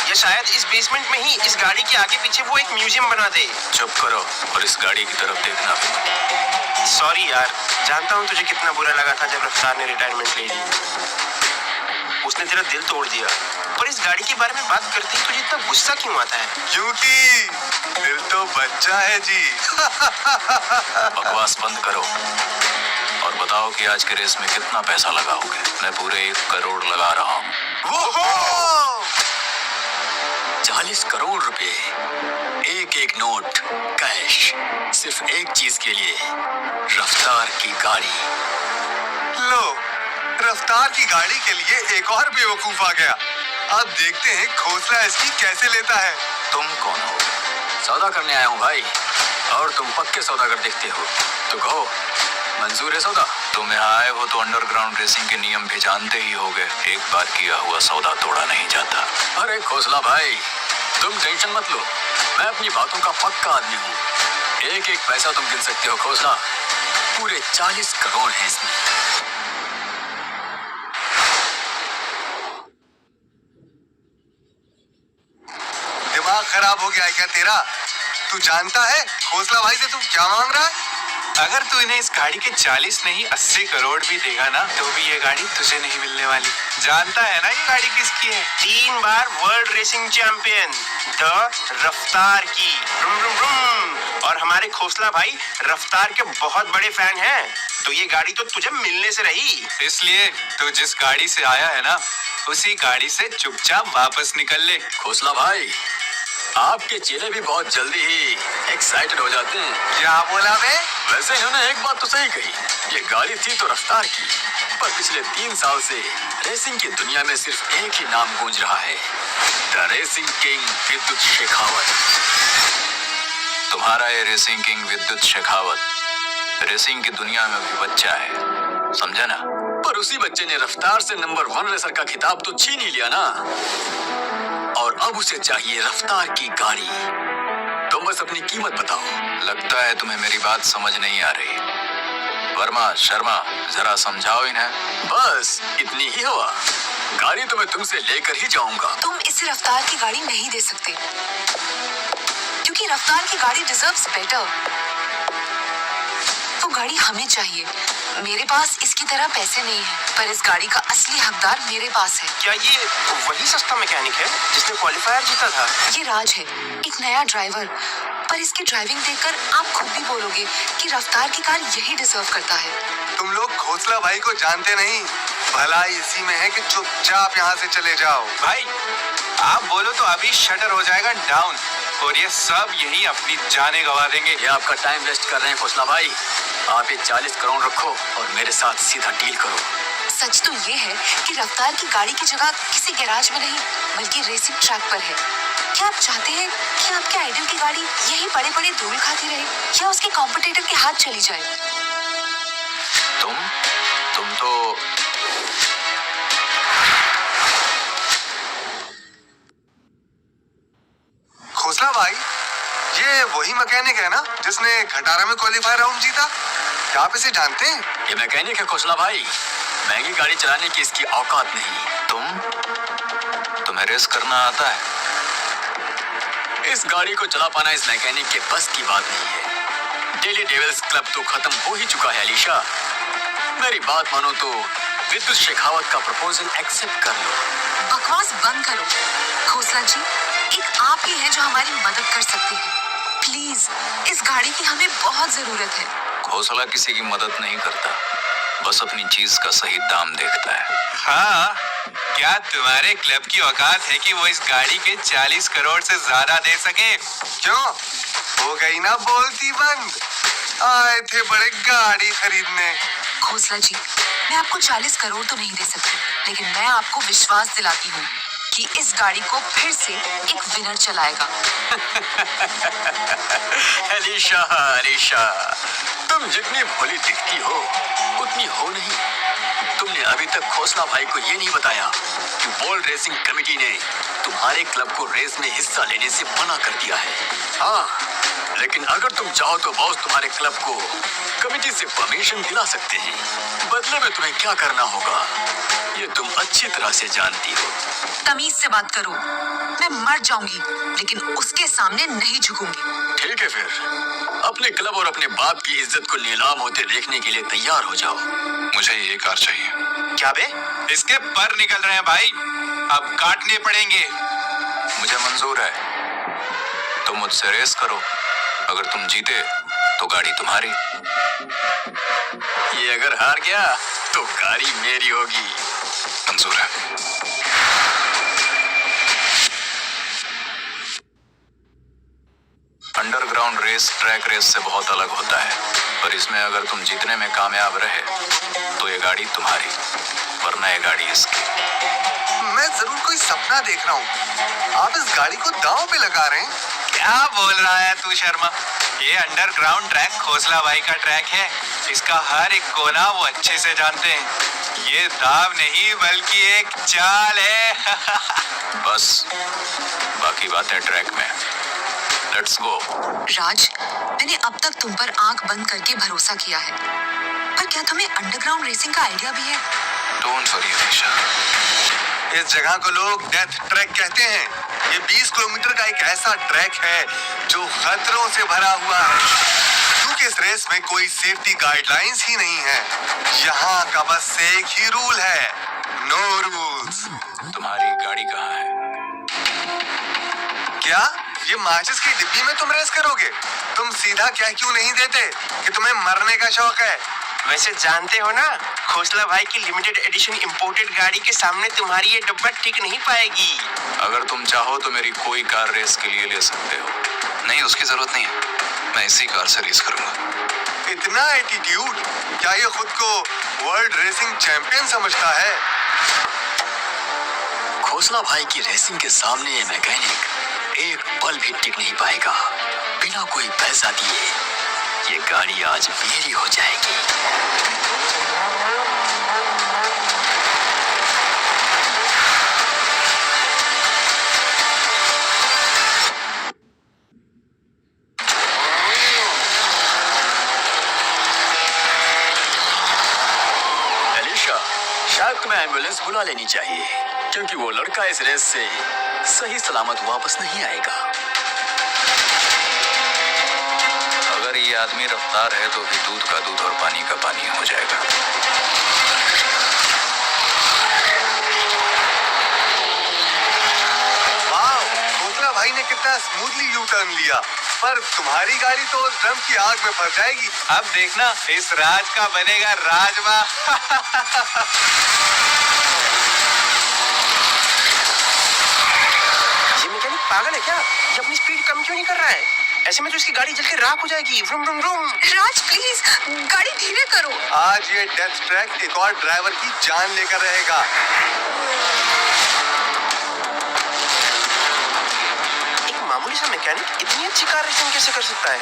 या शायद इस बेसमेंट में ही इस गाड़ी के आगे पीछे वो एक म्यूजियम बना दे।
चुप करो और इस गाड़ी की तरफ देखना भी।
सॉरी यार, जानता हूँ तुझे कितना बुरा लगा था जब रफ्तार ने रिटायरमेंट ले ली। उसने तेरा दिल तोड़ दिया, पर इस गाड़ी के बारे में बात करते ही तुझे इतना गुस्सा क्यों आता है?
क्योंकि दिल तो बच्चा है जी।
बकवास बंद करो और बताओ कि आज के रेस में कितना पैसा लगाओगे? मैं पूरे 1 करोड़ लगा रहा हूँ। 40 करोड़ रुपए, एक एक नोट कैश, सिर्फ एक चीज के लिए, रफ्तार की गाड़ी।
लो, रफ्तार की गाड़ी के लिए एक और बेवकूफ आ गया। अब देखते हैं खोसला इसकी कैसे लेता है।
तुम कौन हो? सौदा करने आया हूँ भाई, और तुम पक्के सौदागर दिखते हो। तो कहो, मंजूर है सौदा? तुम यहाँ आए हो तो अंडरग्राउंड रेसिंग के नियम भी जानते ही होगे। एक बार किया हुआ सौदा तोड़ा नहीं जाता। अरे खोसला भाई, तुम टेंशन मत लो, मैं अपनी बातों का पक्का आदमी हूँ। एक एक पैसा तुम गिन सकते हो खोसला, पूरे 40 करोड़ हैं इसमें।
दिमाग खराब हो गया है क्या तेरा? तू जानता है खोसला भाई से तू क्या मांग रहा है?
अगर तू इन्हें इस गाड़ी के 40 नहीं 80 करोड़ भी देगा ना, तो भी ये गाड़ी तुझे नहीं मिलने वाली। जानता है ना ये गाड़ी किसकी है?
3 बार वर्ल्ड रेसिंग चैंपियन द रफ्तार की। Vroom vroom vroom. और हमारे खोसला भाई रफ्तार के बहुत बड़े फैन हैं, तो ये गाड़ी तो तुझे मिलने से रही।
इसलिए तो जिस गाड़ी से आया है ना, उसी गाड़ी से चुपचाप वापस निकल ले।
खोसला भाई, आपके चेले भी बहुत जल्दी ही एक्साइटेड हो जाते हैं।
क्या बोला बे?
वैसे इन्होंने एक बात तो सही कही, ये गाड़ी थी तो रफ्तार की, पर पिछले 3 साल से रेसिंग की दुनिया में सिर्फ एक ही नाम गूंज रहा है, द रेसिंग किंग विद्युत शेखावत। तुम्हारा ये रेसिंग किंग विद्युत शेखावत रेसिंग की दुनिया में भी बच्चा है, समझा ना? पर उसी बच्चे ने रफ्तार से नंबर 1 रेसर का खिताब तो छीन ही लिया ना, और अब उसे चाहिए रफ्तार की गाड़ी। तुम बस अपनी कीमत बताओ। लगता है तुम्हें मेरी बात समझ नहीं आ रही। वर्मा, शर्मा, जरा समझाओ इन्हें। बस इतनी ही हुआ, गाड़ी तो मैं तुमसे लेकर ही जाऊंगा।
तुम इसे रफ्तार की गाड़ी नहीं दे सकते, क्योंकि रफ्तार की गाड़ी डिजर्व्स बेटर। वो गाड़ी हमें चाहिए। मेरे पास इसकी तरह पैसे नहीं है, पर इस गाड़ी का असली हकदार मेरे पास है।
क्या ये वही सस्ता मैकेनिक है जिसने क्वालिफायर जीता था?
ये राज है, एक नया ड्राइवर, पर इसकी ड्राइविंग देखकर आप खुद भी बोलोगे कि रफ्तार की कार यही डिजर्व करता है।
तुम लोग खोसला भाई को जानते नहीं, भलाई इसी में है कि चुपचाप यहाँ से चले जाओ।
भाई, आप बोलो तो अभी शटर हो जाएगा डाउन, और ये सब यही अपनी जाने गवा देंगे।
ये आपका टाइम वेस्ट कर रहे हैं खोसला भाई। आप ये 40 करोड़ रखो और मेरे साथ सीधा डील करो।
सच तो ये है कि रफ्तार की गाड़ी की जगह किसी गैराज में नहीं, बल्कि रेसिंग ट्रैक पर है। क्या आप चाहते हैं कि आपके आइडल की गाड़ी यही बड़े बड़े धूल खाती रहे, या उसके कॉम्पिटिटर के हाथ चली जाए?
तुम तो
खोसला भाई, ये वही मैकेनिक है ना जिसने खटारा में क्वालिफायर राउंड जीता? क्या आप इसे जानते हैं?
ये मैकेनिक है खोसला भाई, महंगी गाड़ी चलाने की इसकी औकात नहीं। तुम्हें रेस करना आता है? इस गाड़ी को चला पाना इस मैकेनिक के बस की बात नहीं है। डेली डेविल्स क्लब तो खत्म हो ही चुका है अलीशा। मेरी बात मानो तो
विद्युत शेखावत का प्रपोजल एक्सेप्ट कर लो।
बकवास बंद करो। खोसला जी, एक आप ही हैं जो हमारी मदद कर सकते हैं। प्लीज, इस गाड़ी की हमें बहुत जरूरत है।
खोसला किसी की मदद नहीं करता, बस अपनी चीज का सही दाम देखता है।
हाँ, क्या तुम्हारे क्लब की औकात है कि वो इस गाड़ी के 40 करोड़ से ज्यादा दे सके?
क्यों? हो गई ना बोलती बंद। आए थे बड़े गाड़ी खरीदने।
खोसला जी, मैं आपको 40 करोड़ तो नहीं दे सकती, लेकिन मैं आपको विश्वास दिलाती हूँ कि इस गाड़ी को फिर से एक विनर चलाएगा।
अलीशा, अलीशा, तुम जितनी भोली दिखती हो उतनी हो नहीं। तुमने अभी तक खोसला भाई को ये नहीं बताया कि वर्ल्ड रेसिंग कमेटी ने तुम्हारे क्लब को रेस में हिस्सा लेने से मना कर दिया है। हाँ, लेकिन अगर तुम चाहो तो बॉस तुम्हारे क्लब को कमेटी से परमिशन दिला सकते हैं। बदले में तुम्हें क्या करना होगा ये तुम अच्छी तरह से जानती हो।
तमीज से बात करो। मैं मर जाऊंगी, लेकिन उसके सामने नहीं झुकूंगी।
ठीक है, फिर अपने क्लब और अपने बाप की इज्जत को नीलाम होते देखने के लिए तैयार हो जाओ।
मुझे ये कार चाहिए।
क्या बे?
इसके पर निकल रहे हैं भाई, अब काटने पड़ेंगे।
मुझे मंजूर है, तुम मुझसे रेस करो। अगर तुम जीते तो गाड़ी तुम्हारी।
ये अगर हार गया तो गाड़ी मेरी होगी।
मंजूर है। अंडरग्राउंड रेस ट्रैक रेस से बहुत अलग होता है, पर इसमें अगर तुम जीतने में कामयाब रहे तो ये गाड़ी तुम्हारी, वरना ये गाड़ी इसकी।
मैं जरूर कोई सपना देख रहा हूँ। आप इस गाड़ी को दांव पे लगा रहे हैं।
क्या बोल रहा है तू शर्मा? ये अंडरग्राउंड ट्रैक खोसला भाई का ट्रैक है। इसका हर एक कोना वो अच्छे से जानते हैं। ये दाव नहीं बल्कि एक चाल है।
बस बाकी बातें ट्रैक में। Let's go.
राज, मैंने अब तक तुम पर आंख बंद करके भरोसा किया है, पर क्या तुम्हें अंडरग्राउंड रेसिंग का आइडिया भी है?
Don't worry Alisha.
इस जगह को लोग डेथ ट्रैक कहते हैं। ये 20 किलोमीटर का एक ऐसा ट्रैक है जो खतरों से भरा हुआ है, क्योंकि इस रेस में कोई सेफ्टी गाइडलाइंस ही नहीं है। यहाँ का बस एक ही रूल है, नो रूल्स।
तुम्हारी गाड़ी कहाँ है?
क्या ये माचिस की डिब्बी में तुम रेस करोगे? तुम सीधा क्या क्यों नहीं देते कि तुम्हें मरने का शौक है?
वैसे जानते हो ना, खोसला भाई की लिमिटेड एडिशन इंपोर्टेड गाड़ी के सामने तुम्हारी ये डब्बा टिक नहीं पाएगी।
अगर तुम चाहो तो मेरी कोई कार रेस के लिए ले सकते हो। नहीं, उसकी जरूरत नहीं है, मैं इसी कार से रेस करूंगा।
इतना एटीट्यूड? क्या ये खुद को वर्ल्ड रेसिंग चैंपियन समझता है?
खोसला भाई की रेसिंग के सामने ये मैकेनिक एक पल भी टिक नहीं पाएगा। बिना कोई पैसा दिए ये गाड़ी आज मेरी हो जाएगी। अलीशा, शायद तुम्हें एम्बुलेंस बुला लेनी चाहिए, क्योंकि वो लड़का इस रेस से सही सलामत वापस नहीं आएगा।
अगर ये आदमी रफ्तार है तो भी दूध का दूध और पानी का पानी हो जाएगा।
वाह, खोसला भाई ने कितना स्मूथली यू टर्न लिया, पर तुम्हारी गाड़ी तो उस ड्रम की आग में फंस जाएगी।
अब देखना, इस राज का बनेगा राजमा।
ये मैकेनिक पागल है क्या? ये अपनी स्पीड कम क्यों नहीं कर रहा है? ऐसे में तो इसकी गाड़ी जल के राख हो जाएगी। Vroom vroom vroom.
Raj please, गाड़ी धीरे करो।
आज ये डेथ ट्रैक एक और ड्राइवर की जान लेकर रहेगा।
एक मामूली सा मैकेनिक इतनी अच्छी कार रेसिंग कैसे कर सकता है?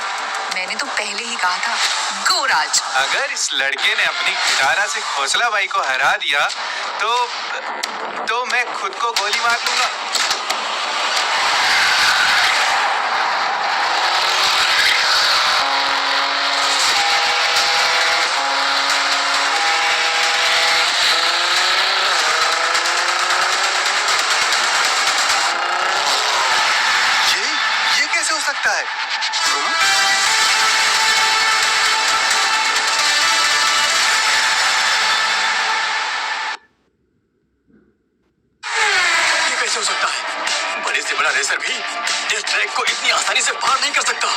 मैंने तो पहले ही कहा था, गो राज।
अगर इस लड़के ने अपनी खटारा से खोसला भाई को हरा दिया तो मैं खुद को गोली मार लूंगा।
ये कैसे हो सकता है?
ट्रैक को इतनी आसानी से पार नहीं कर सकता।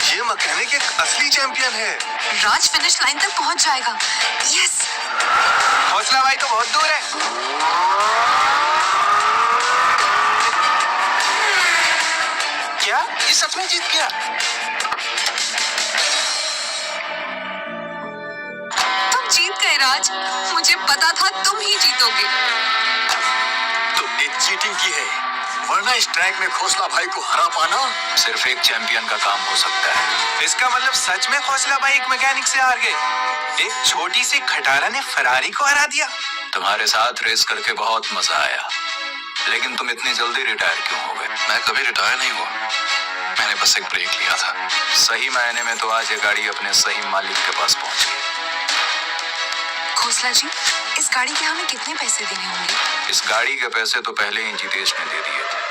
ये मैकेनिक एक असली चैंपियन है।
राज फिनिश लाइन तक पहुंच जाएगा। यस।
हौसला भाई तो बहुत दूर है। क्या ये सच में जीत गया?
तुम जीत गए राज। मुझे पता था तुम ही जीतोगे।
तुमने चीटिंग की है, वरना इस ट्रैक में खोसला भाई को हरा पाना सिर्फ एक चैंपियन का काम हो सकता है।
इसका मतलब सच में हौसला भाई एक मैकेनिक से हार गए। एक छोटी सी खटारा ने फरारी को हरा दिया।
तुम्हारे साथ रेस करके बहुत मजा आया, लेकिन तुम इतनी जल्दी रिटायर क्यों हो गए? मैं कभी रिटायर नहीं हुआ, मैंने बस एक ब्रेक लिया था। सही मायने में तो आज ये गाड़ी अपने सही मालिक के पास पहुंच गई।
खोसला जी, इस गाड़ी के हमें कितने पैसे देने होंगे?
इस गाड़ी के पैसे तो पहले ही जितेश ने दे दिए थे।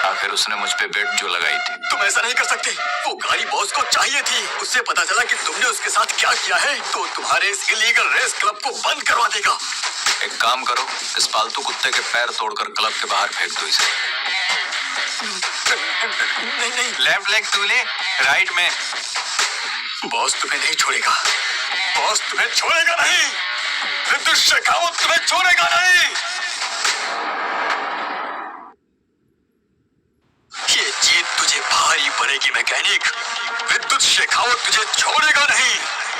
आखिर उसने मुझ पे बेट जो लगाई थी।
तुम ऐसा नहीं कर सकते, वो गाड़ी बॉस को चाहिए थी। उससे पता चला कि तुमने उसके साथ क्या किया है तो तुम्हारे इस इलीगल रेस क्लब को बंद करवा देगा।
एक काम करो, इस पालतू कुत्ते के पैर तोड़कर क्लब के बाहर फेंक दो इसे।
नहीं,
लेफ्ट लेग तूने, राइट में।
बॉस तुम्हें नहीं छोड़ेगा, बॉस तुम्हें छोड़ेगा नहीं, विद्युत शेखावत तुम्हें छोड़ेगा नहीं। ये जीत तुझे भारी पड़ेगी मैकेनिक, विद्युत शेखावत तुझे छोड़ेगा नहीं।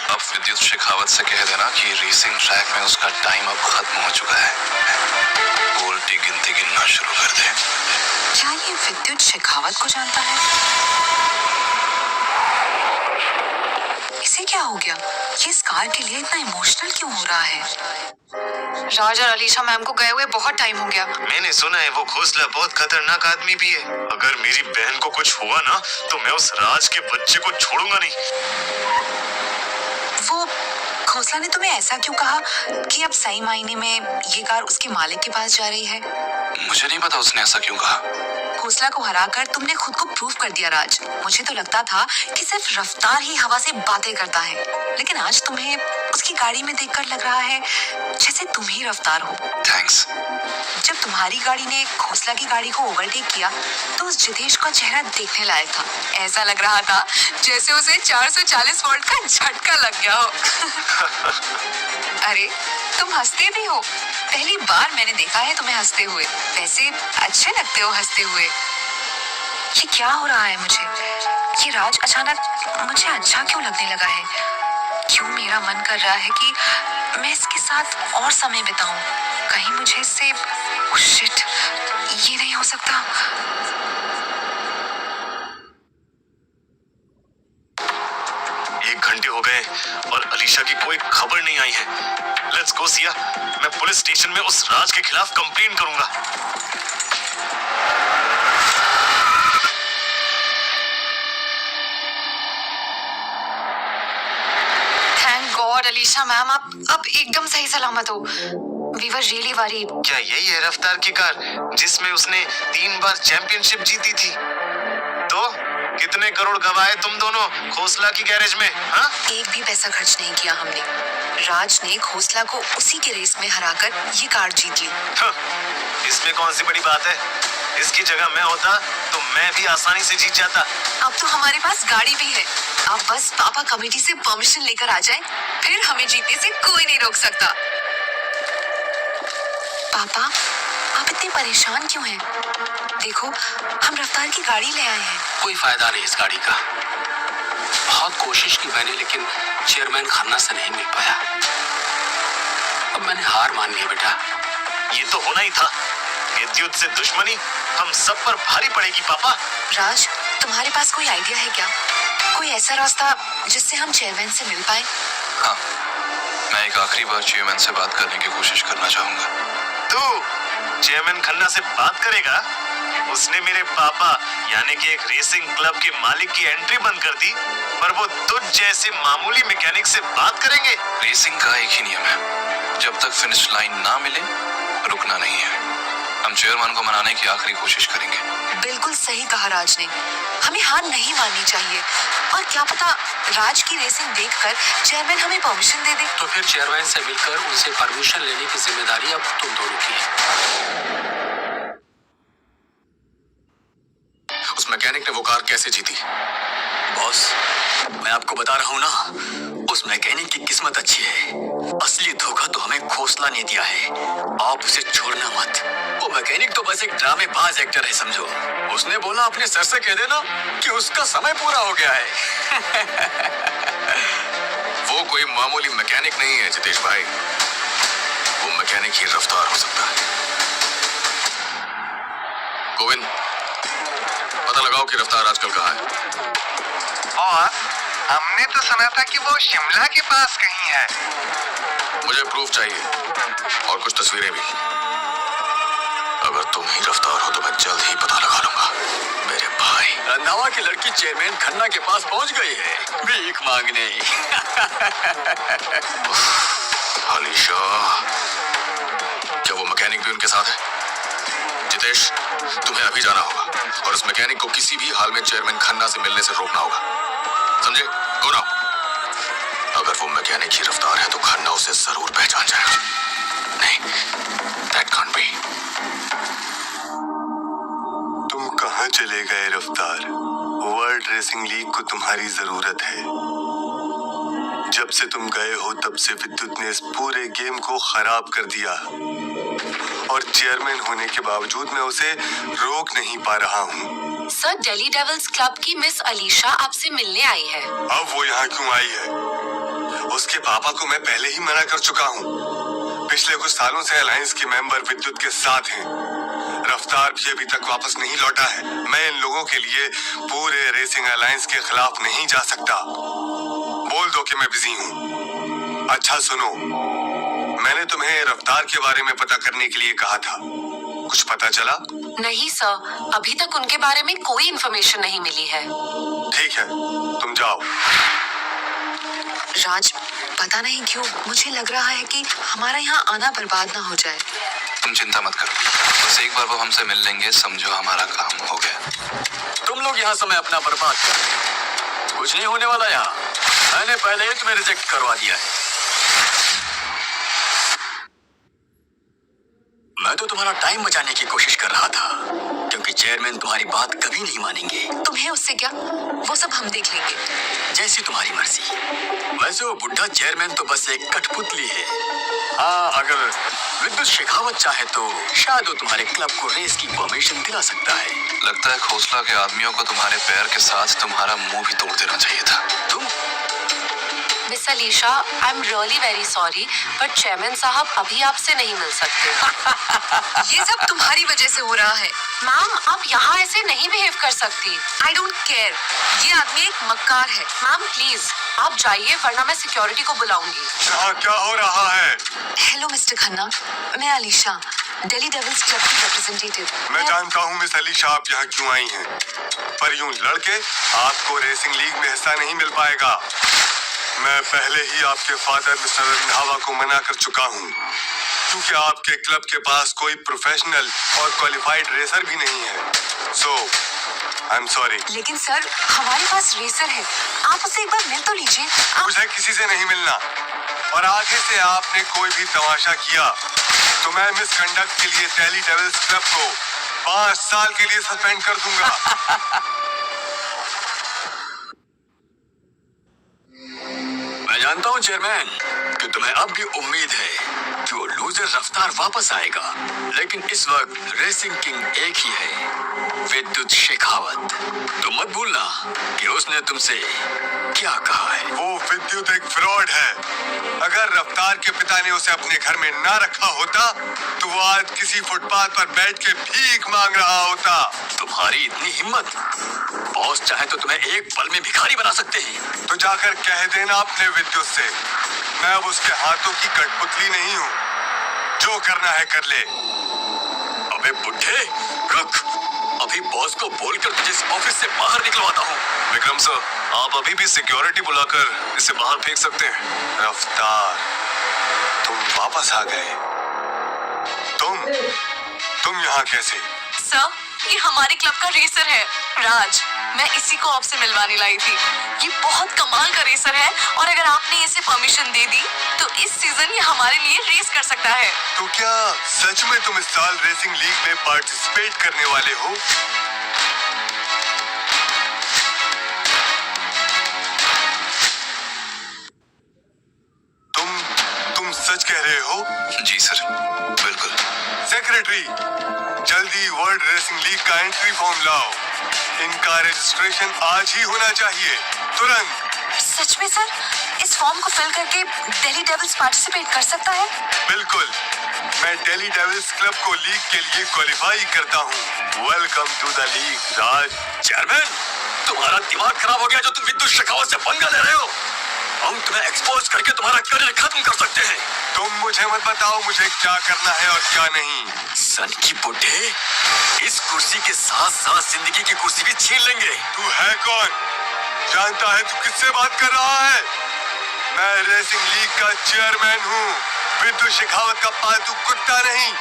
अब विद्युत शेखावत से कह देना कि रेसिंग ट्रैक में उसका टाइम अब खत्म हो चुका है। उल्टी गिनती गिनना शुरू कर दे।
क्या ये विद्युत शेखावत को जानता है? इसे क्या हो गया? ये इस कार के लिए इतना इमोशनल क्यों हो रहा है? राज और अलीशा मैम को गए हुए बहुत टाइम हो गया।
मैंने सुना है वो खोसला बहुत खतरनाक आदमी भी है। अगर मेरी बहन को कुछ हुआ ना तो मैं उस राज के बच्चे को छोड़ूंगा नहीं।
वो खोसला ने तुम्हें ऐसा क्यों कहा कि अब सही मायने में ये कार उसके मालिक के पास जा रही है?
मुझे नहीं पता उसने ऐसा क्यों कहा।
खोसला को हराकर तुमने खुद को प्रूव कर दिया राज। मुझे तो लगता था कि सिर्फ रफ्तार ही हवा से बातें करता है, लेकिन आज तुम्हें उसकी गाड़ी में देखकर लग रहा है जैसे तुम ही रफ्तार हो।
थैंक्स।
जब तुम्हारी गाड़ी ने खोसला की गाड़ी को ओवरटेक किया तो उस जितेश का चेहरा देखने लायक था। ऐसा लग रहा था जैसे उसे 440 वोल्ट का झटका लग गया हो। अरे तुम हंसते भी हो, पहली बार मैंने देखा है तुम्हें हंसते हुए। वैसे अच्छे लगते हो हंसते हुए। ये क्या हो रहा है मुझे? ये राज अचानक मुझे अच्छा क्यों लगने लगा है? क्यों मेरा मन कर रहा है कि मैं इसके साथ और समय बिताऊं? कहीं मुझे इससे शिट, ये नहीं हो सकता।
1 घंटे हो गए और अलीशा की कोई खबर नहीं आई है। लेट्स गो सिया, मैं पुलिस स्टेशन में उस राज के खिलाफ कंप्लेन करूंगा।
थैंक गॉड अलीशा मैम, आप एकदम सही सलामत हो। We were really worried.
क्या यही है रफ्तार की कार जिसमें उसने 3 बार चैंपियनशिप जीती थी? तो कितने करोड़ गवाए तुम दोनों खोसला की गैरेज में? हाँ?
एक भी पैसा खर्च नहीं किया हमने। राज ने खोसला को उसी के रेस में हराकर ये कार जीत ली।
हाँ, इसमें कौन सी बड़ी बात है? इसकी जगह मैं होता तो मैं भी आसानी से जीत जाता।
अब तो हमारे पास गाड़ी भी है। आप बस पापा कमेटी से परमिशन लेकर आ जाएं, फिर हमें जीतने से कोई नहीं रोक सकता। पापा, आप इतने परेशान क्यों हैं? देखो, हम रफ्तार की गाड़ी ले आए हैं।
कोई फायदा नहीं इस गाड़ी का। बहुत कोशिश की मैंने, लेकिन चेयरमैन खन्ना से नहीं मिल पाया। अब मैंने हार मान ली बेटा।
ये तो होना ही था। विद्युत से दुश्मनी हम सब पर भारी पड़ेगी पापा।
राज, तुम्हारे पास कोई आइडिया है क्या? कोई ऐसा रास्ता जिससे हम चेयरमैन से मिल पाए?
हाँ, मैं एक आखिरी बार चेयरमैन से बात करने की कोशिश करना चाहूंगा।
तू चेयरमैन खन्ना से बात करेगा? उसने मेरे पापा यानी कि एक रेसिंग क्लब के मालिक की एंट्री बंद कर दी, पर वो तुझ जैसे मामूली मैकेनिक से बात करेंगे?
रेसिंग का एक ही नियम है, जब तक फिनिश लाइन ना मिले रुकना नहीं है। हम चेयरमैन को मनाने की आखिरी कोशिश करेंगे।
बिल्कुल सही कहा राज ने। हमें हार नहीं माननी चाहिए। और क्या पता राज की रेसिंग देखकर चेयरमैन हमें परमिशन दे दे।
तो फिर चेयरमैन से मिलकर उनसे परमिशन लेने की जिम्मेदारी अब तुम दोनों की है।
उस उस मैकेनिक ने वो कार कैसे जीती?
बॉस, मैं आपको बता रहा हूँ ना, उस मैकेनिक की किस्मत अच्छी है। असली धोखा तो हमें खोसला ने दिया है। आप उसे छोड़ना मत। वो मैकेनिक तो बस एक ड्रामेबाज एक्टर है, समझो। उसने बोला अपने सर से कह देना कि उसका समय पूरा हो गया है।
वो कोई मामूली मैकेनिक नहीं है जितेश भाई, वो मैकेनिक ही रफ्तार हो सकता है। गोविंद, पता लगाओ कि रफ्तार आजकल कहाँ है।
और हमने तो सुना था कि वो शिमला के पास कहीं है।
मुझे प्रूफ चाहिए और कुछ तस्वीरें भी। अगर तुम ही रफ्तार हो तो मैं जल्द ही पता लगा लूंगा मेरे भाई।
रंधावा की लड़की चेयरमैन खन्ना के पास पहुंच गई है भीख मांगने।
अलीशा, क्या वो मैकेनिक भी उनके साथ है? जितेश, तुम्हें अभी जाना होगा और उस मैकेनिक को किसी भी हाल में चेयरमैन खन्ना से मिलने से रोकना होगा, समझे? Go now. अगर वो मैकेनिक ही रफ्तार है तो खन्ना उसे जरूर पहचान जाएगा। नहीं, दैट कांट बी।
तुम कहाँ चले गए रफ्तार? वर्ल्ड रेसिंग लीग को तुम्हारी जरूरत है। जब से तुम गए हो तब से विद्युत ने इस पूरे गेम को खराब कर दिया और चेयरमैन होने के बावजूद मैं उसे रोक नहीं पा रहा हूँ।
सर, दिल्ली डेविल्स क्लब की मिस अलीशा आपसे मिलने आई है।
अब वो यहाँ क्यों आई है? उसके पापा को मैं पहले ही मना कर चुका हूँ। पिछले कुछ सालों से अलायंस के मेंबर विद्युत के साथ हैं। रफ्तार भी अभी तक वापस नहीं लौटा है। मैं इन लोगों के लिए पूरे रेसिंग अलायंस के खिलाफ नहीं जा सकता। बोल दो कि मैं बिजी हूँ। अच्छा सुनो, मैंने तुम्हें रफ्तार के बारे में पता करने के लिए कहा था, कुछ पता चला?
नहीं सर, अभी तक उनके बारे में कोई इन्फॉर्मेशन नहीं मिली है।
ठीक है, तुम जाओ।
राज, पता नहीं क्यों मुझे लग रहा है कि हमारा यहाँ आना बर्बाद ना हो जाए।
तुम चिंता मत करो, बस एक बार वो हमसे मिल लेंगे, समझो हमारा काम हो गया। तुम लोग यहाँ समय अपना बर्बाद कर रहे हो, कुछ नहीं होने वाला यहाँ। मैंने पहले ही तुम्हें रिजेक्ट करवा दिया है। मैं तो तुम्हारा टाइम बचाने की कोशिश कर रहा था, क्योंकि चेयरमैन तुम्हारी बात कभी नहीं मानेंगे।
तुम्हें उससे क्या, वो सब हम देख लेंगे।
जैसी तुम्हारी मर्जी। वैसे वो बुढ़ा चेयरमैन तो बस एक कठपुतली है। हाँ, अगर विद्युत शेखावत चाहे तो शायद वो तुम्हारे क्लब को रेस की परमिशन दिला सकता है। लगता है खोसला के आदमियों को तुम्हारे पैर के साथ तुम्हारा मुंह भी तोड़ देना चाहिए था। तुम
miss Alisha, I am really very sorry, but chairman साहब अभी आपसे नहीं मिल सकते।
ये सब तुम्हारी वजह से हो रहा है।
मैम, आप यहाँ ऐसे नहीं बिहेव कर सकती।
आई डोंट केयर, ये आदमी एक मक्कार है।
मैम प्लीज आप जाइए, वरना मैं सिक्योरिटी को बुलाऊंगी।
यहाँ क्या हो रहा है?
हेलो मिस्टर खन्ना, मैं अलीशा, दिल्ली डेविल्स क्लब की रिप्रेजेंटेटिव।
मैं जानता हूँ मिस अलीशा आप यहाँ क्यों आई हैं, पर यूं लड़के आपको रेसिंग लीग में हिस्सा नहीं मिल पाएगा। मैं पहले ही आपके फादर मिस्टर रंधावा को मना कर चुका हूँ, क्योंकि आपके क्लब के पास कोई प्रोफेशनल और क्वालिफाइड रेसर भी नहीं है। सो आई एम सॉरी।
लेकिन सर, हमारे पास रेसर है, आप उसे एक बार मिल तो लीजिए।
मुझे किसी से नहीं मिलना, और आगे से आपने कोई भी तमाशा किया तो मैं मिसकंडक्ट के लिए दिल्ली डेविल्स क्लब को 5 साल के लिए सस्पेंड कर दूंगा।
मैं जानता हूँ चेयरमैन कि तुम्हें अब भी उम्मीद है कि वो लूजर रफ्तार वापस आएगा, लेकिन इस वक्त रेसिंग किंग एक ही है, विद्युत शेखावत। तो मत भूलना कि उसने तुमसे क्या कहा है।
वो विद्युत एक फ्रॉड है। अगर रफ्तार के पिता ने उसे अपने घर में ना रखा होता तो वो आज किसी फुटपाथ पर बैठ के भीख मांग रहा होता।
तुम्हारी इतनी हिम्मत, बॉस चाहे तो तुम्हें एक पल में भिखारी बना सकते हैं।
तो जाकर कह देना अपने विद्युत से, मैं अब उसके हाथों की कठपुतली नहीं हूँ, जो करना है कर ले।
अबे बुड्ढे, रुक, अभी बॉस को बोलकर तुझे इस ऑफिस से बाहर निकलवाता हूँ।
विक्रम सर, आप अभी भी सिक्योरिटी बुलाकर इसे बाहर फेंक सकते हैं।
रफ्तार, तुम वापस आ गए। तुम यहाँ कैसे?
सर, ये हमारे क्लब का रेसर है, राज। मैं इसी को आपसे मिलवाने लाई थी। ये बहुत कमाल का रेसर है और अगर आपने इसे परमिशन दे दी तो इस सीजन ये हमारे लिए रेस कर सकता है।
तो क्या सच में तुम इस साल रेसिंग लीग में पार्टिसिपेट करने वाले हो? तुम सच कह रहे हो?
जी सर, बिल्कुल।
सेक्रेटरी, जल्दी वर्ल्ड रेसिंग लीग का एंट्री फॉर्म लाओ। इनका रजिस्ट्रेशन आज ही होना चाहिए, तुरंत।
सच में सर, इस फॉर्म को फिल करके दिल्ली डेविल्स पार्टिसिपेट कर सकता है?
बिल्कुल, मैं दिल्ली डेविल्स क्लब को लीग के लिए क्वालिफाई करता हूँ। Welcome to the league, Raj.
Chairman, तुम्हारा दिमाग खराब हो गया जो तुम विद्युत शेखावत से पंगा ले रहे हो। हम तुम्हें एक्सपोज करके तुम्हारा करियर खत्म कर सकते हैं।
तुम मुझे मत बताओ मुझे क्या करना है और क्या नहीं।
सन की बुड्ढे, इस कुर्सी के साथ साथ जिंदगी की कुर्सी भी छीन लेंगे।
तू है कौन? जानता है तू किससे बात कर रहा है? मैं रेसिंग लीग का चेयरमैन हूँ, विद्युत शेखावत का पालतू कुत्ता नहीं।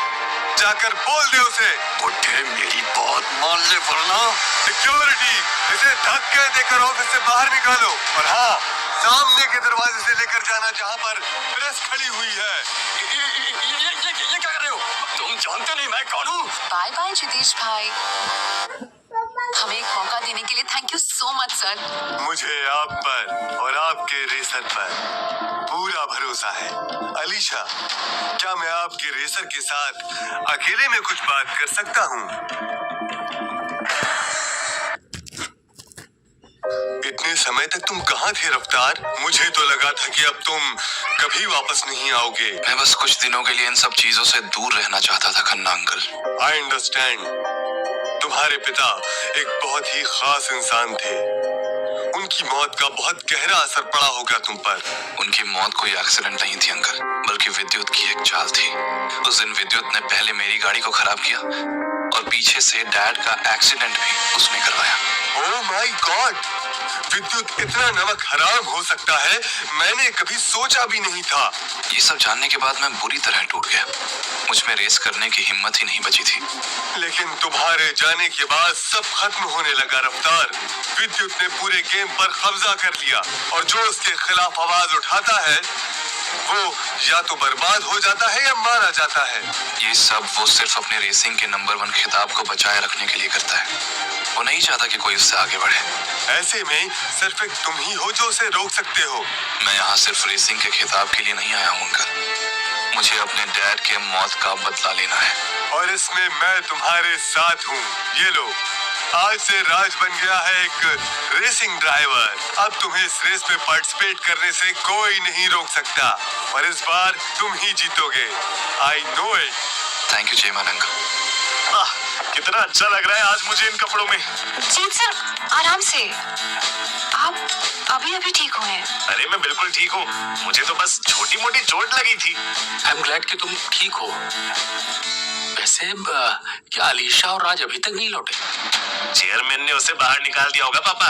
जाकर बोल दे उसे।
बुड्ढे, मेरी बात मान ले वरना।
सिक्योरिटी, इसे धक्के देकर ऑफिस से बाहर निकालो। और हाँ, सामने के दरवाजे से लेकर जाना जहाँ पर प्रेस खड़ी हुई है।
ये क्या कर रहे हो? तुम जानते नहीं मैं कौन हूँ?
बाय बाय जितेश भाई। हमें एक मौका देने के लिए thank you so much sir.
मुझे आप पर और आपके रेसर पर पूरा भरोसा है। अलीशा, क्या मैं आपके रेसर के साथ अकेले में कुछ बात कर सकता हूँ? इतने समय तक तुम कहाँ थे रफ्तार? मुझे तो लगा था कि अब तुम कभी वापस नहीं आओगे।
मैं बस कुछ दिनों के लिए इन सब चीजों से दूर रहना चाहता था खन्ना अंकल।
I understand. तुम्हारे पिता एक बहुत ही खास इंसान थे। उनकी मौत का बहुत गहरा असर पड़ा होगा तुम पर।
उनकी मौत कोई एक्सीडेंट नहीं थी अंकल, बल्कि विद्युत की एक चाल थी। उस दिन विद्युत ने पहले मेरी गाड़ी को खराब किया और पीछे से डैड का एक्सीडेंट भी उसने करवाया।
ओह माय गॉड, विद्युत इतना नमक हराम हो सकता है, मैंने कभी सोचा भी नहीं था।
ये सब जानने के बाद मैं बुरी तरह टूट गया। मुझ में रेस करने की हिम्मत ही नहीं बची थी।
लेकिन तुम्हारे जाने के बाद सब खत्म होने लगा रफ्तार। विद्युत ने पूरे गेम पर कब्जा कर लिया और जो उसके खिलाफ आवाज उठाता है वो या तो बर्बाद हो जाता है या मारा जाता है।
ये सब वो सिर्फ अपने रेसिंग के नंबर 1 खिताब को बचाए रखने के लिए करता है। वो नहीं चाहता कि कोई उससे आगे बढ़े।
ऐसे में सिर्फ एक तुम ही हो जो उसे रोक सकते हो।
मैं यहाँ सिर्फ रेसिंग के खिताब के लिए नहीं आया हूँ अंकल। मुझे अपने डैड के मौत का बदला लेना है।
और इसमें मैं तुम्हारे साथ हूँ। ये लो, आज से राज बन गया है एक रेसिंग ड्राइवर। अब तुम्हें इस रेस में पार्टिसिपेट करने से कोई नहीं रोक सकता और इस बार तुम ही जीतोगे। I know it.
Thank you chairman uncle.
कितना अच्छा लग रहा है आज मुझे इन कपड़ों में।
जीत सर, आराम से। आप अभी ठीक हुए हैं?
अरे मैं बिल्कुल ठीक हूँ, मुझे तो बस छोटी मोटी चोट लगी थी।
आई एम ग्लैड कि तुम ठीक हो। वैसे क्या अलीशा और राज अभी तक नहीं लौटे?
चेयरमैन ने उसे बाहर निकाल दिया होगा पापा।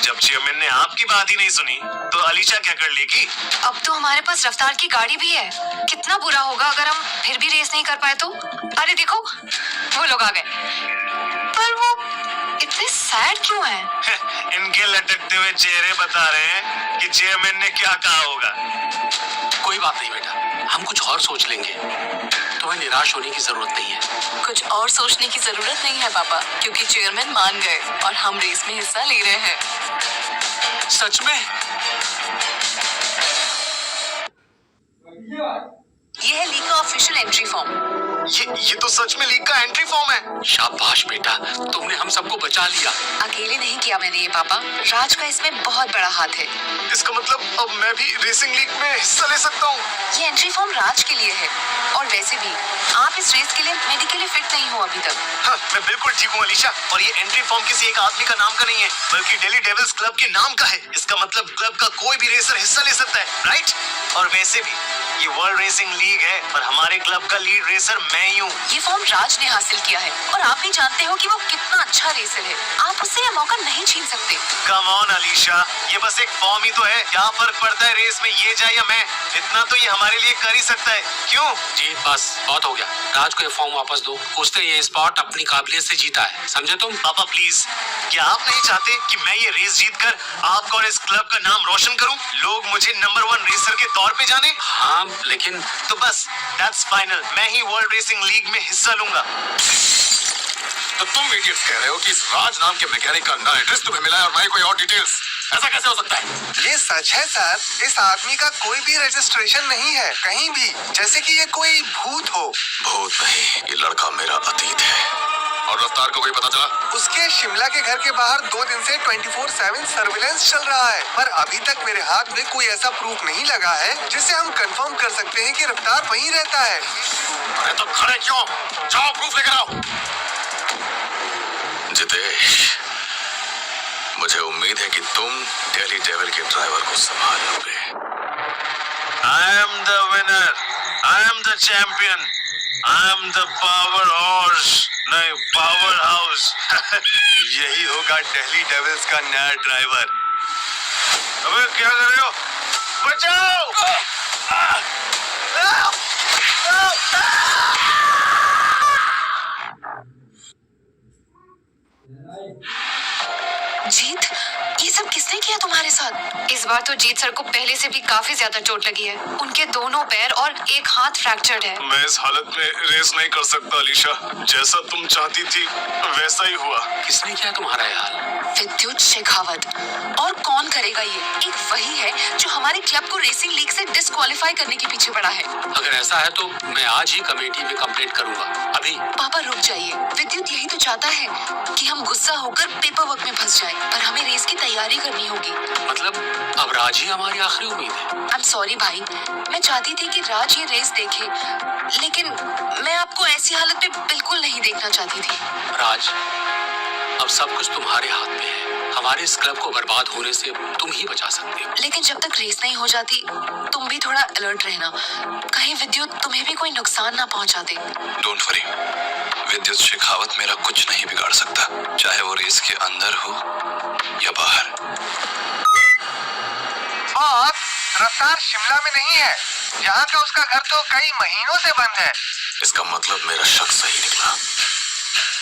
जब चेयरमैन ने आपकी बात ही नहीं सुनी तो अलीशा क्या कर लेगी?
अब तो हमारे पास रफ्तार की गाड़ी भी है। कितना बुरा होगा अगर हम फिर भी रेस नहीं कर पाए तो। अरे देखो, वो लोग आ गए। पर वो इतने सैड क्यों हैं?
इनके लटकते हुए चेहरे बता रहे हैं कि चेयरमैन ने क्या कहा होगा।
कोई बात नहीं बेटा, हम कुछ और सोच लेंगे। तुम्हें निराश होने की जरूरत नहीं है।
कुछ और सोचने की जरूरत नहीं है पापा, क्योंकि चेयरमैन मान गए और हम रेस में हिस्सा ले रहे हैं।
सच में?
ये है लीग का ऑफिशियल एंट्री फॉर्म।
ये तो सच में लीग का एंट्री फॉर्म है।
शाबाश बेटा, तुमने हम सबको बचा लिया।
अकेले नहीं किया मैंने ये पापा, राज का इसमें बहुत बड़ा हाथ है।
इसका मतलब अब मैं भी रेसिंग लीग में हिस्सा ले सकता हूँ।
ये एंट्री फॉर्म राज के लिए है और वैसे भी आप इस रेस के लिए मेडिकली फिट नहीं हो अभी तक।
हाँ, मैं बिल्कुल ठीक हूँ अलीशा। और ये एंट्री फॉर्म किसी एक आदमी का नाम का नहीं है, बल्कि दिल्ली डेविल्स क्लब के नाम का है। इसका मतलब क्लब का कोई भी रेसर हिस्सा ले सकता है, राइट? और वैसे भी ये वर्ल्ड रेसिंग लीग है और हमारे क्लब का लीड रेसर मैं ही हूँ।
ये फॉर्म राज ने हासिल किया है और आप भी जानते हो कि वो कितना अच्छा रेसर है। आप उससे ये मौका नहीं छीन सकते।
कम ऑन अलीशा, ये बस एक फॉर्म ही तो है। क्या फर्क पड़ता है रेस में ये जाए या मैं? इतना तो ये हमारे लिए कर ही सकता है, क्यों?
जी बस बहुत हो गया। राज को ये फॉर्म वापस दो। उसने ये स्पॉट अपनी काबिलियत से जीता है, समझे तुम?
पापा प्लीज, क्या आप नहीं चाहते कि मैं ये रेस जीतकर आपका और इस क्लब का नाम रोशन करूं? लोग मुझे नंबर 1 रेसर के तौर पे जाने।
हाँ लेकिन
तो बस दैट्स फाइनल, मैं ही वर्ल्ड रेसिंग लीग में हिस्सा लूंगा।
तो तुम इडियट्स कह रहे हो कि इस राज नाम के मैकेनिक का ना एड्रेस तुम्हें मिला है और ना ही कोई और डिटेल्स? ऐसा कैसे हो सकता है?
ये सच है सर, इस आदमी का कोई भी रजिस्ट्रेशन नहीं है कहीं भी, जैसे कि ये कोई भूत हो।
भूत नहीं, ये लड़का मेरा अतीत है। और रफ्तार को कोई पता चला?
उसके शिमला के घर के बाहर 2 दिन से 24/7 सर्विलेंस चल रहा है, पर अभी तक मेरे हाथ में कोई ऐसा प्रूफ नहीं लगा है जिससे हम कंफर्म कर सकते हैं कि रफ्तार वहीं रहता है।
अरे तो खड़े क्यों? जाओ प्रूफ लेकर आओ। जितेश, मुझे उम्मीद है कि तुम दिल्ली डेविल के ड्राइवर को संभाल लोगे।
I am the winner. I am the champion. I am the power horse. नहीं, power house. यही होगा दिल्ली डेविल्स का नया ड्राइवर। अबे क्या कर रहे हो? बचाओ!
जीत, ये सब किसने किया तुम्हारे साथ? इस बार तो जीत सर को पहले से भी काफी ज्यादा चोट लगी है। उनके दोनों पैर और एक हाथ फ्रैक्चर्ड है।
मैं इस हालत में रेस नहीं कर सकता अलीशा। जैसा तुम चाहती थी वैसा ही हुआ।
किसने किया तुम्हारा ये हाल?
विद्युत शेखावत। और कौन करेगा ये? एक वही है जो हमारे क्लब को रेसिंग लीग से डिस्क्वालीफाई करने के पीछे पड़ा है।
अगर ऐसा है तो मैं आज ही कमेटी में कंप्लेंट करूंगा। अभी
पापा रुक जाइए, विद्युत यही तो चाहता है कि हम गुस्सा होकर पेपर वर्क में फंस जाएं, पर हमें रेस की तैयारी करनी होगी।
मतलब अब राज ही हमारी आखिरी उम्मीद है।
आई एम सॉरी भाई, मैं चाहती थी कि राज ये रेस देखे, लेकिन मैं आपको ऐसी हालत में बिल्कुल नहीं देखना चाहती थी।
राज, अब सब कुछ तुम्हारे हाथ में है। हमारे इस क्लब को बर्बाद होने से तुम ही बचा सकते हो।
लेकिन जब तक रेस नहीं हो जाती, तुम भी थोड़ा अलर्ट रहना, कहीं विद्युत तुम्हें भी कोई नुकसान ना पहुंचा दे।
डोंट वरी, विद्युत शेखावत मेरा कुछ नहीं बिगाड़ सकता, चाहे वो रेस के अंदर हो या बाहर।
बॉस, रफ्तार शिमला में नहीं है। यहाँ का उसका घर तो कई महीनों से बंद है।
इसका मतलब मेरा शक सही निकला।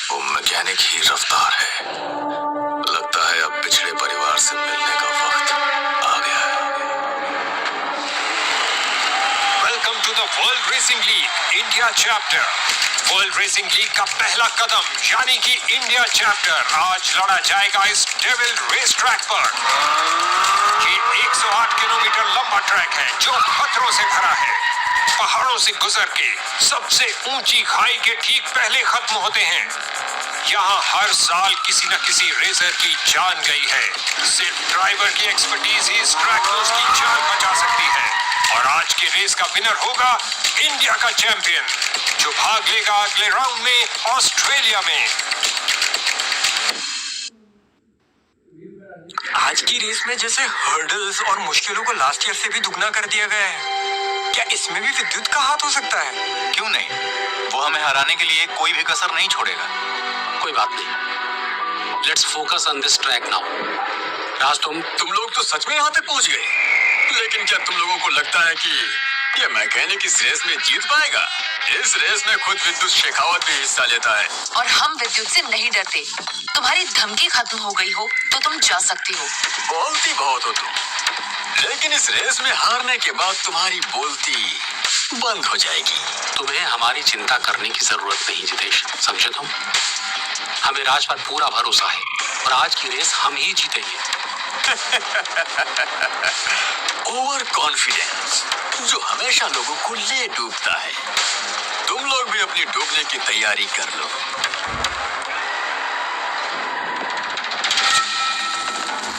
वो मैकेनिक ही रफ्तार है। लगता है अब पिछड़े परिवार से मिलने का वक्त आ गया है।
Welcome to the world racing league India chapter. World racing league का पहला कदम यानी कि इंडिया चैप्टर आज लड़ा जाएगा इस डेविल रेस ट्रैक पर। ये 108 किलोमीटर लंबा ट्रैक है जो खतरों से भरा है। पहाड़ों से गुजर के सबसे ऊंची खाई के ठीक पहले खत्म होते हैं। यहाँ हर साल किसी न किसी रेसर की जान गई है। सिर्फ ड्राइवर की एक्सपर्टीज ही इस ट्रैक में उसकी जान बचा सकती है। और आज के रेस का विनर होगा इंडिया का चैंपियन, जो भाग लेगा अगले राउंड में ऑस्ट्रेलिया में।
आज की रेस में जैसे हर्डल्स और मुश्किलों को लास्ट ईयर से भी दुगना कर दिया गया है। क्या इसमें भी विद्युत का हाथ हो सकता है?
क्यों नहीं? वो हमें हराने के लिए कोई भी कसर नहीं छोड़ेगा।
कोई बात नहीं, let's focus on this track now. Raj,
तुम लोग तो सच में यहाँ तक पहुँच गए, लेकिन क्या तुम लोगों को लगता है कि ये मैकेनिक इस रेस में जीत पाएगा? इस रेस में खुद विद्युत शेखावत भी हिस्सा लेता है।
और हम विद्युत से नहीं डरते। तुम्हारी धमकी खत्म हो गई हो तो तुम जा सकते हो।
बोलती बहुत हो तुम, लेकिन इस रेस में हारने के बाद तुम्हारी बोलती बंद हो जाएगी।
तुम्हें हमारी चिंता करने की जरूरत नहीं जितेश, समझे तुम? हमें राज पर पूरा भरोसा है और आज की रेस हम ही जीतेंगे।
ओवर कॉन्फिडेंस जो हमेशा लोगों को ले डूबता है। तुम लोग भी अपनी डूबने की तैयारी कर लो।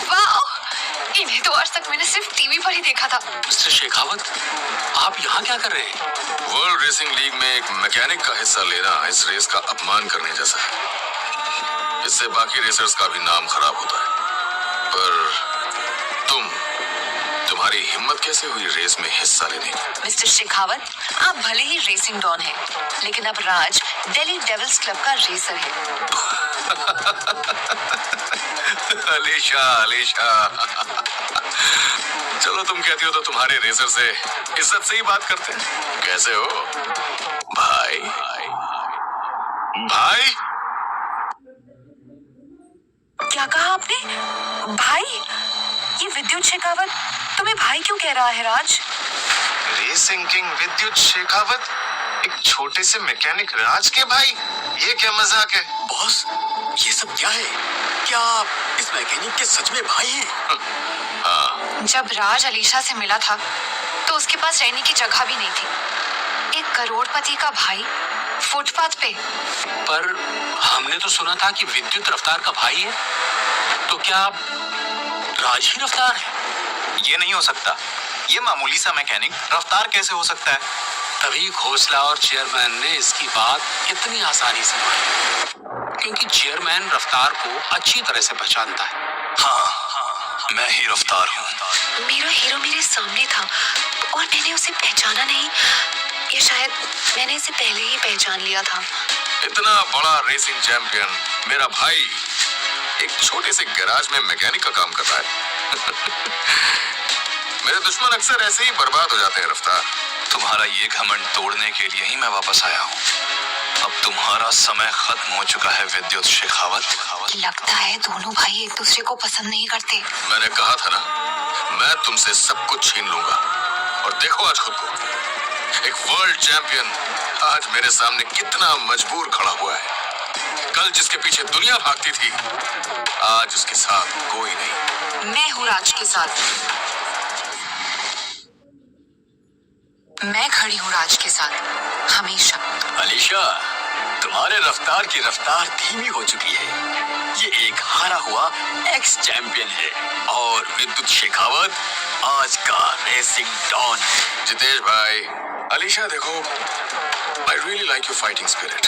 वाह, इन्हें तो आज तक मैंने सिर्फ टीवी पर ही देखा था।
मिस्टर शेखावत, आप यहाँ क्या कर रहे हैं?
वर्ल्ड रेसिंग लीग में एक मैकेनिक का हिस्सा लेना इस रेस का अपमान करने जैसा है। इससे बाकी रेसर्स का भी नाम खराब होता है। पर तुम्हारी हिम्मत कैसे हुई रेस में हिस्सा लेने की?
मिस्टर शेखावत, आप भले ही रेसिंग डॉन हैं, लेकिन अब राज दिल्ली डेविल्स क्लब का रेसर है।
अलीशा चलो, तुम कहती हो तो तुम्हारे रेसर से इज्जत से ही बात करते हैं। कैसे हो भाई? भाई
क्या कहा आपने? भाई? ये विद्युत शेखावत तुम्हें भाई क्यों कह रहा है राज?
रेसिंग किंग विद्युत शेखावत एक छोटे से मैकेनिक राज के भाई? ये क्या मजाक है?
बॉस, ये सब क्या है?
क्या इस मैकेनिक के सच में भाई हैं?
जब राज अलीशा से मिला था तो उसके पास रहने की जगह भी नहीं थी। एक करोड़पति का भाई फुटपाथ पे।
पर हमने तो सुना था कि विद्युत रफ्तार का भाई है, तो क्या राज ही रफ्तार है?
ये नहीं हो सकता। ये मामूली सा मैकेनिक रफ्तार कैसे हो सकता है?
तभी खोसला और चेयरमैन ने इसकी बात इतनी आसानी से मानी, क्योंकि चेयरमैन रफ्तार को अच्छी तरह से पहचानता है।
हाँ, मैं ही रफ्तार हूँ।
मेरा हीरो मेरे सामने था और मैंने उसे पहचाना नहीं, या शायद मैंने इसे पहले ही पहचान लिया था।
इतना बड़ा रेसिंग चैंपियन मेरा भाई एक छोटे से गैराज में मैकेनिक का काम कर रहा है। मेरे दुश्मन अक्सर ऐसे ही बर्बाद हो जाते हैं रफ्तार।
तुम्हारा ये घमंड तोड़ने के लिए ही मैं वापस आया हूँ। अब तुम्हारा समय खत्म हो चुका है विद्युत शेखावत।
लगता है दोनों भाई एक दूसरे को पसंद नहीं करते।
मैंने कहा था ना, मैं तुमसे सब कुछ छीन लूंगा। और देखो आज खुद को, एक वर्ल्ड चैंपियन आज मेरे सामने कितना मजबूर खड़ा हुआ है। कल जिसके पीछे दुनिया भागती थी, आज उसके साथ कोई नहीं।
मैं हूँ राज के साथ। मैं खड़ी हूँ राज के साथ हमेशा।
अलीशा, तुम्हारे रफ्तार की रफ्तार धीमी हो चुकी है। ये एक हारा हुआ एक्स चैंपियन है और विद्युत शेखावत आज का रेसिंग डॉन है।
जितेश भाई, अलीशा देखो, I really like your fighting spirit,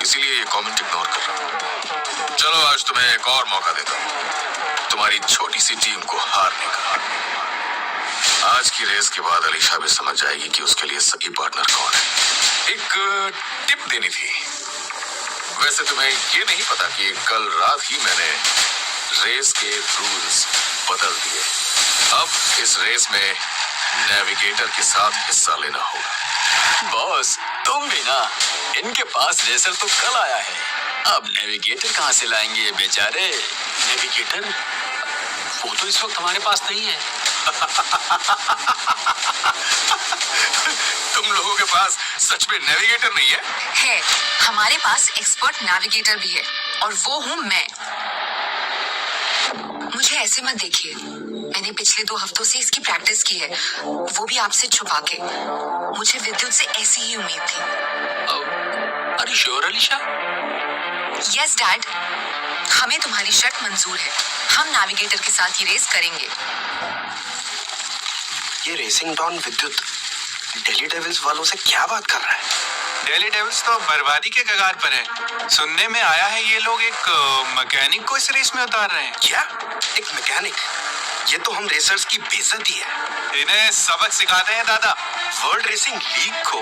इसीलिए ये कमेंट इग्नोर कर रहा हूँ। चलो आज तुम्हें एक और मौका देता हूँ, तुम्हारी छोटी सी टीम को हारने का। आज की रेस के बाद अलीशा भी समझ जाएगी कि उसके लिए सही पार्टनर कौन है। एक टिप देनी थी। वैसे तुम्हें ये नहीं पता कि कल रात ही मैंने रेस के रूल्स बदल दिए। अब इस रेस में नेविगेटर के साथ हिस्सा लेना होगा।
बॉस, तुम भी ना, इनके पास रेसर तो कल आया है, अब नेविगेटर कहाँ से लाएंगे ये बेचारे?
नेविगेटर? वो तो इस वक्त हमारे पास नहीं है।
तुम लोगों के पास सच में नेविगेटर नहीं है?
है, हमारे पास एक्सपर्ट नेविगेटर भी है और वो हूँ मैं। मुझे ऐसे मत देखिए, मैंने पिछले 2 हफ्तों से इसकी प्रैक्टिस की है, वो भी आपसे छुपा के। मुझे विद्युत से ऐसी ही उम्मीद थी।
अरे श्योर अलीशा?
यस डैड, हमें तुम्हारी शर्त मंजूर है। हम नेविगेटर के साथ ये रेस करेंगे।
ये रेसिंग डॉन विद्युत डेली डेविल्स वालों से क्या बात कर रहा है?
डेली डेविल्स तो बर्बादी के कगार पर है। सुनने में आया है ये लोग एक मैकेनिक को इस रेस में उतार रहे हैं।
क्या? एक मैकेनिक? ये तो हम रेसर्स की बेइज्जती है।
इन्हें सबक सिखाते हैं दादा।
वर्ल्ड रेसिंग लीग को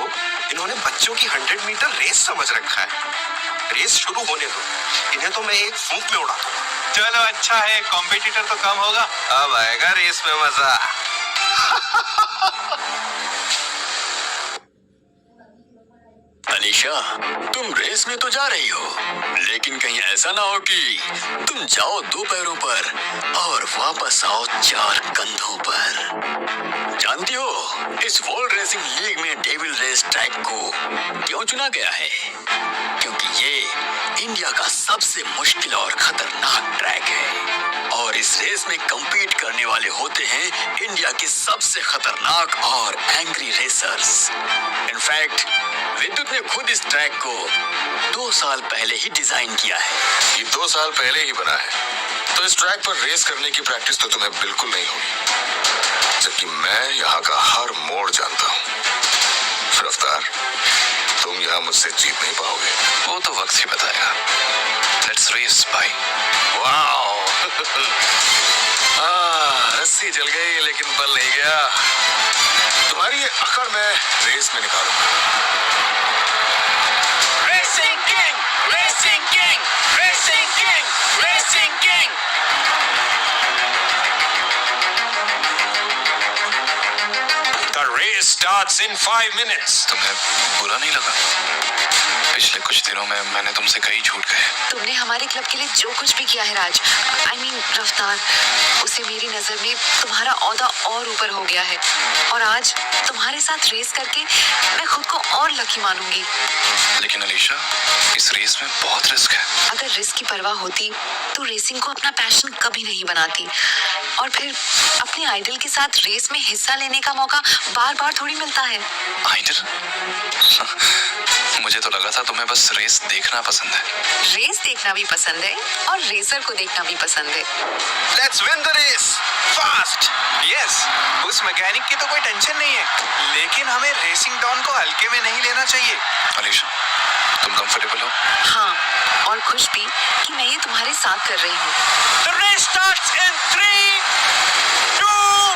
इन्होंने बच्चों की 100 मीटर रेस समझ रखा है। रेस शुरू होने दो, इन्हें तो मैं एक फूंक में उड़ा दूंगा।
चलो अच्छा है, कॉम्पिटिटर तो कम होगा,
अब आएगा रेस में मजा।
अलीशा, तुम रेस में तो जा रही हो, लेकिन कहीं ऐसा ना हो कि तुम जाओ 2 पैरों पर और वापस आओ 4 कंधों पर। जानती हो, इस वर्ल्ड रेसिंग लीग में डेविल रेस ट्रैक को क्यों चुना गया है? क्योंकि ये इंडिया का सबसे मुश्किल और खतरनाक ट्रैक है और इस रेस में compete करने वाले होते हैं इंडिया के सबसे खतरनाक और एंग्री रेसर्स। इनफैक्ट विद्युत ने खुद इस ट्रैक को 2 साल पहले ही डिजाइन किया है।
ये 2 साल पहले ही बना है, तो इस ट्रैक पर रेस करने की प्रैक्टिस तो तुम्हें बिल्कुल नहीं होगी, जबकि मैं यहाँ का हर मोड़ जानता हूँ। रफ्तार, तुम यहाँ मुझसे जीत नहीं पाओगे।
वो तो वक्त ही बताएगा। लेट्स रेस भाई।
वाओ! रस्सी जल गई लेकिन बल नहीं गया। तुम्हारी ये अकड़ मैं रेस में निकालूंगा।
Racing king, racing king, racing king, racing king.
The race race starts in 5 minutes.
तुम्हें बुरा नहीं लगा? पिछले कुछ दिनों में मैंने तुमसे कई झूठ कहे।
तुमने हमारे क्लब के लिए जो कुछ भी किया है राज, I mean रफ्तार, उसे मेरी नजर में तुम्हारा औहदा और ऊपर हो गया है। और आज तुम्हारे साथ रेस करके मैं खुद को और लकी मानूंगी।
लेकिन अलीशा, इस रेस में बहुत रिस्क है।
अगर रिस्क की परवाह होती तो रेसिंग को अपना पैशन कभी नहीं बनाती। और फिर अपने आइडल के साथ रेस में हिस्सा लेने का मौका बार बार थोड़ी मिलता है।
आइडल? मुझे तो लगा था तुम्हें बस रेस देखना पसंद है।
रेस देखना भी पसंद है और रेसर को देखना भी पसंद है।
Let's win the race fast. Yes, उस मैकेनिक की तो कोई टेंशन नहीं है, लेकिन हमें रेसिंग डॉन को हल्के में नहीं लेना चाहिए।
अलीशा, तुम कंफर्टेबल हो?
हाँ, और खुश भी कि मैं ये तुम्हारे साथ कर रही हूँ।
The race starts in 3, 2,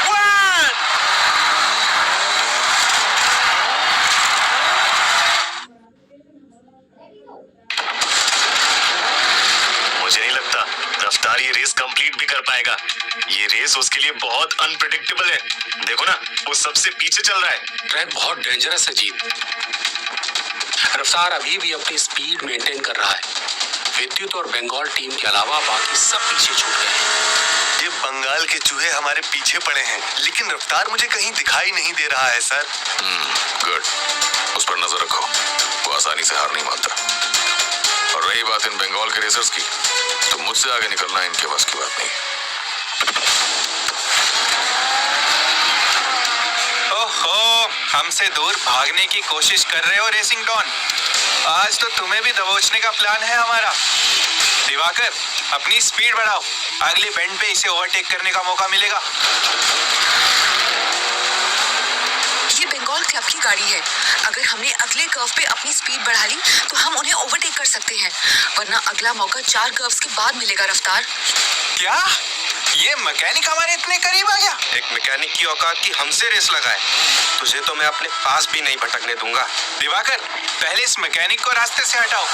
1.
मुझे नहीं लगता रफ्तार ये रेस कंप्लीट भी कर पाएगा। ये रेस उसके लिए बहुत अनप्रेडिक्टेबल है। देखो ना, वो सबसे पीछे चल रहा है।
ट्रैक बहुत डेंजरस है जीत। रफ्तार अभी भी अपनी स्पीड मेंटेन कर रहा है। विद्युत और बंगाल टीम के अलावा बाकी सब पीछे छूट गए हैं।
ये बंगाल के चूहे हमारे पीछे पड़े हैं, लेकिन रफ्तार मुझे कहीं दिखाई नहीं दे रहा है सर।
गुड, उस पर नजर रखो, वो आसानी से हार नहीं मानता। और रही बात इन बंगाल के रेसर्स की, तो मुझसे आगे निकलना इनके बस की बात नहीं।
ओहो, हमसे दूर भागने की कोशिश कर रहे हो रेसिंग डॉन। आज तो तुम्हें भी दबोचने का प्लान है हमारा। दिवाकर, अपनी स्पीड बढ़ाओ, अगले बेंड पे इसे ओवरटेक करने का मौका मिलेगा।
ये बंगाल क्लब की गाड़ी है। अगर हमने अगले कर्व पे अपनी स्पीड बढ़ा ली तो हम उन्हें ओवरटेक कर सकते हैं, वरना अगला मौका 4 कर्व्स के बाद मिलेगा। रफ्तार,
क्या ये मैकेनिक हमारे इतने करीब आ गया?
एक मैकेनिक की औकात की हमसे रेस लगाए, तुझे तो मैं अपने पास भी नहीं भटकने दूंगा।
दिवाकर, पहले इस मैकेनिक को रास्ते से हटाओ,